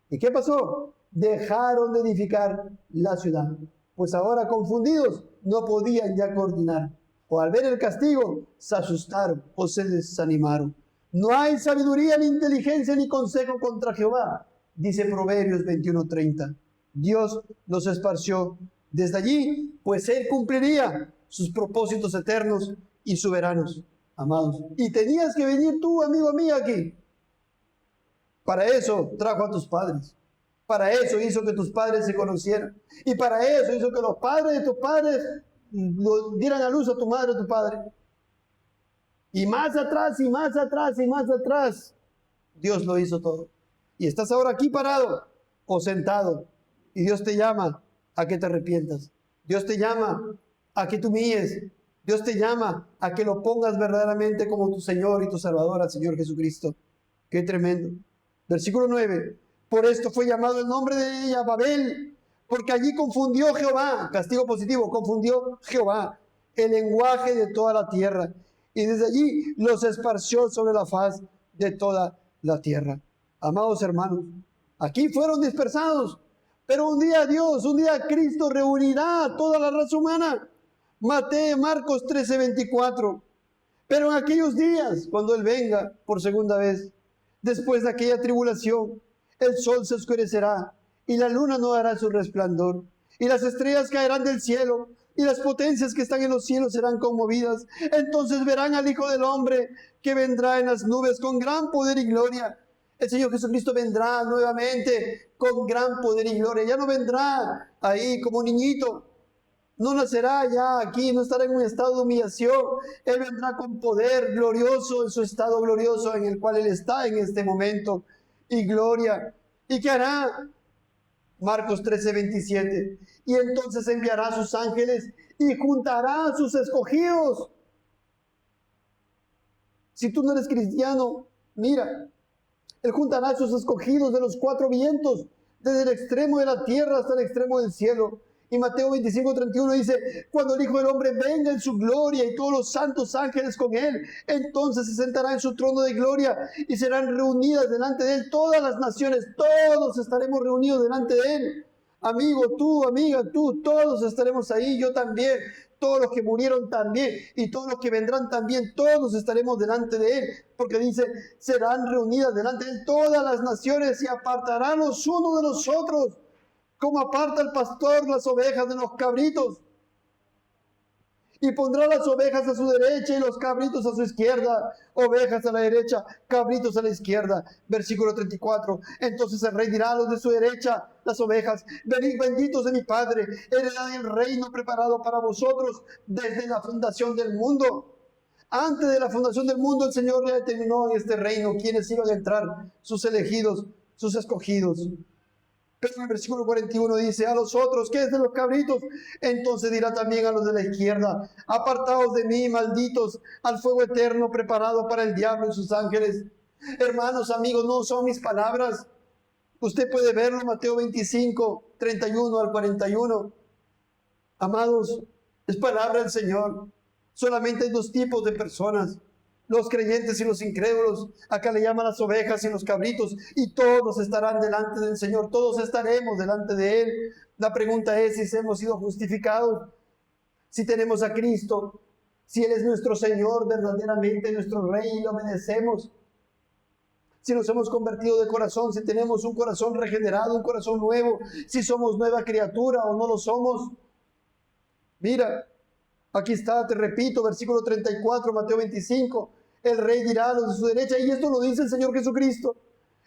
Speaker 1: ¿Y qué pasó? Dejaron de edificar la ciudad. Pues ahora confundidos no podían ya coordinar. O al ver el castigo se asustaron o se desanimaron. No hay sabiduría, ni inteligencia, ni consejo contra Jehová, dice Proverbios 21:30. Dios los esparció desde allí, pues Él cumpliría sus propósitos eternos y soberanos, amados. Y tenías que venir tú, amigo mío, aquí. Para eso trajo a tus padres. Para eso hizo que tus padres se conocieran. Y para eso hizo que los padres de tus padres dieran a luz a tu madre o tu padre. Y más atrás, y más atrás, y más atrás, Dios lo hizo todo. Y estás ahora aquí parado o sentado. Y Dios te llama a que te arrepientas. Dios te llama a que te humilles. Dios te llama a que lo pongas verdaderamente como tu Señor y tu Salvador, al Señor Jesucristo. Qué tremendo. Versículo 9. Por esto fue llamado el nombre de ella Babel, porque allí confundió Jehová, castigo positivo, confundió Jehová el lenguaje de toda la tierra. Y desde allí los esparció sobre la faz de toda la tierra. Amados hermanos, aquí fueron dispersados, pero un día Dios, un día Cristo reunirá a toda la raza humana. Marcos 13:24. Pero en aquellos días, cuando Él venga por segunda vez, después de aquella tribulación, el sol se oscurecerá y la luna no dará su resplandor, y las estrellas caerán del cielo, y las potencias que están en los cielos serán conmovidas. Entonces verán al Hijo del Hombre que vendrá en las nubes con gran poder y gloria. El Señor Jesucristo vendrá nuevamente con gran poder y gloria. Ya no vendrá ahí como niñito. No nacerá ya aquí, no estará en un estado de humillación. Él vendrá con poder glorioso, en su estado glorioso en el cual Él está en este momento. Y gloria. ¿Y qué hará? Marcos 13:27. Y entonces enviará a sus ángeles y juntará a sus escogidos. Si tú no eres cristiano, mira, Él juntará a sus escogidos de los cuatro vientos, desde el extremo de la tierra hasta el extremo del cielo. Y Mateo 25:31 dice, cuando el Hijo del Hombre venga en su gloria y todos los santos ángeles con Él, entonces se sentará en su trono de gloria y serán reunidas delante de Él todas las naciones. Todos estaremos reunidos delante de Él. Amigo, tú, amiga, tú, todos estaremos ahí, yo también. Todos los que murieron también y todos los que vendrán también, todos estaremos delante de Él, porque dice, serán reunidas delante de Él todas las naciones y apartarán los unos de los otros, como aparta el pastor las ovejas de los cabritos. Y pondrá las ovejas a su derecha y los cabritos a su izquierda. Ovejas a la derecha, cabritos a la izquierda. Versículo 34. Entonces el rey dirá a los de su derecha, las ovejas, venid benditos de mi Padre, heredad el reino preparado para vosotros desde la fundación del mundo. Antes de la fundación del mundo el Señor ya determinó en este reino quiénes iban a entrar, sus elegidos, sus escogidos. Pero en el versículo 41 dice, a los otros, ¿qué es de los cabritos? Entonces dirá también a los de la izquierda, apartaos de mí, malditos, al fuego eterno preparado para el diablo y sus ángeles. Hermanos, amigos, no son mis palabras. Usted puede verlo en Mateo 25:31 al 41. Amados, es palabra del Señor. Solamente hay dos tipos de personas, los creyentes y los incrédulos. Acá le llaman las ovejas y los cabritos, y todos estarán delante del Señor, todos estaremos delante de Él. La pregunta es si hemos sido justificados, si tenemos a Cristo, si Él es nuestro Señor, verdaderamente nuestro Rey, y le obedecemos. Si nos hemos convertido de corazón, si tenemos un corazón regenerado, un corazón nuevo, si somos nueva criatura o no lo somos. Mira, aquí está, te repito, versículo 34, Mateo 25. El rey dirá a los de su derecha, y esto lo dice el Señor Jesucristo.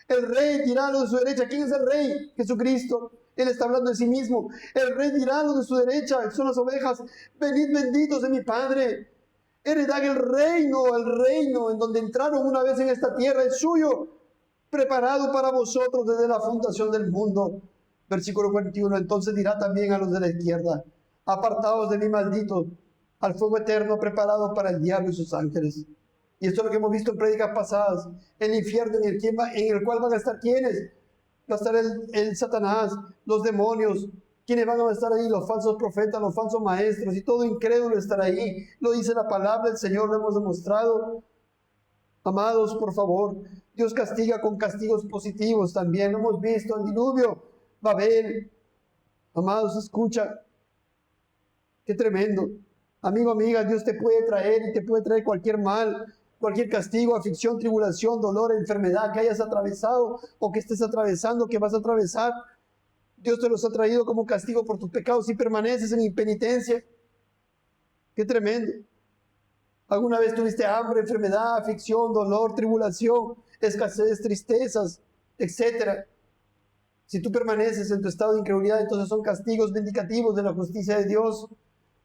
Speaker 1: El rey dirá a los de su derecha. ¿Quién es el rey? Jesucristo. Él está hablando de sí mismo. El rey dirá a los de su derecha, que son las ovejas, venid benditos de mi Padre. Heredad el reino en donde entraron una vez en esta tierra es suyo, preparado para vosotros desde la fundación del mundo. Versículo 41. Entonces dirá también a los de la izquierda, apartados de mí, malditos, al fuego eterno preparado para el diablo y sus ángeles. Y esto es lo que hemos visto en prédicas pasadas. El infierno en el cual van a estar ¿quiénes? Va a estar el Satanás, los demonios. ¿Quiénes van a estar ahí? Los falsos profetas, los falsos maestros, y todo incrédulo estará ahí. Lo dice la palabra del Señor, lo hemos demostrado. Amados, por favor, Dios castiga con castigos positivos también. Lo hemos visto, el diluvio, Babel. Amados, escucha. Qué tremendo. Amigo, amiga, Dios te puede traer y te puede traer cualquier mal, cualquier castigo, aflicción, tribulación, dolor, enfermedad que hayas atravesado o que estés atravesando, que vas a atravesar. Dios te los ha traído como castigo por tus pecados si permaneces en impenitencia. Qué tremendo. ¿Alguna vez tuviste hambre, enfermedad, aflicción, dolor, tribulación, escasez, tristezas, etcétera? Si tú permaneces en tu estado de incredulidad, entonces son castigos vindicativos de la justicia de Dios.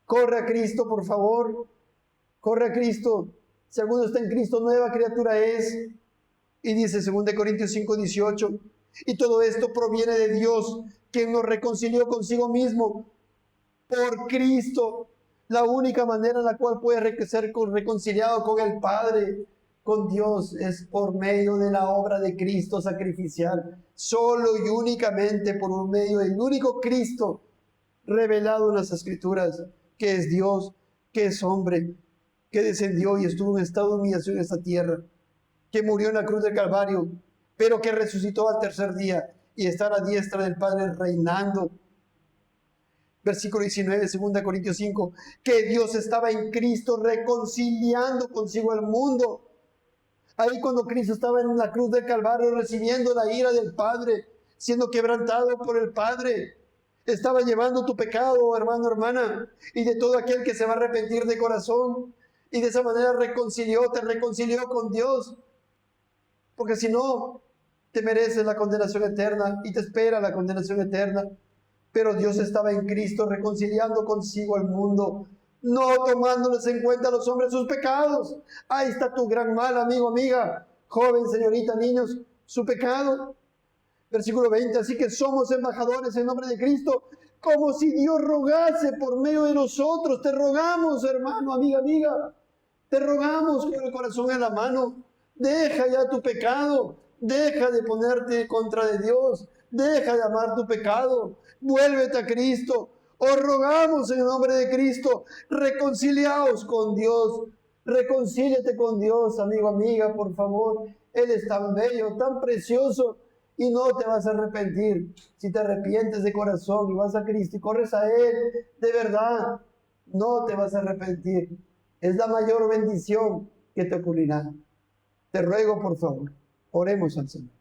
Speaker 1: Corre a Cristo, por favor. Corre a Cristo. Si alguno está en Cristo, nueva criatura es. Y dice 2 Corintios 5:18, y todo esto proviene de Dios, quien nos reconcilió consigo mismo por Cristo. La única manera en la cual puedes ser reconciliado con el Padre, con Dios, es por medio de la obra de Cristo sacrificial. Solo y únicamente por medio del único Cristo revelado en las Escrituras, que es Dios, que es hombre, que descendió y estuvo en estado de humillación en esta tierra, que murió en la cruz del Calvario, pero que resucitó al tercer día y está a la diestra del Padre reinando. Versículo 19, 2 Corintios 5, que Dios estaba en Cristo reconciliando consigo al mundo. Ahí cuando Cristo estaba en la cruz del Calvario recibiendo la ira del Padre, siendo quebrantado por el Padre, estaba llevando tu pecado, hermano, hermana, y de todo aquel que se va a arrepentir de corazón, y de esa manera te reconcilió con Dios, porque si no, te mereces la condenación eterna y te espera la condenación eterna. Pero Dios estaba en Cristo reconciliando consigo al mundo, no tomándoles en cuenta a los hombres sus pecados. Ahí está tu gran mal, amigo, amiga, joven, señorita, niños, su pecado. Versículo 20, así que somos embajadores en nombre de Cristo, como si Dios rogase por medio de nosotros. Te rogamos, hermano, amiga, amiga, te rogamos con el corazón en la mano. Deja ya tu pecado, deja de ponerte contra de Dios, deja de amar tu pecado, vuélvete a Cristo. Os rogamos en el nombre de Cristo, reconciliaos con Dios, reconcíliate con Dios, amigo, amiga, por favor. Él es tan bello, tan precioso, y no te vas a arrepentir. Si te arrepientes de corazón y vas a Cristo y corres a Él, de verdad, no te vas a arrepentir. Es la mayor bendición que te ocurrirá. Te ruego, por favor, oremos al Señor.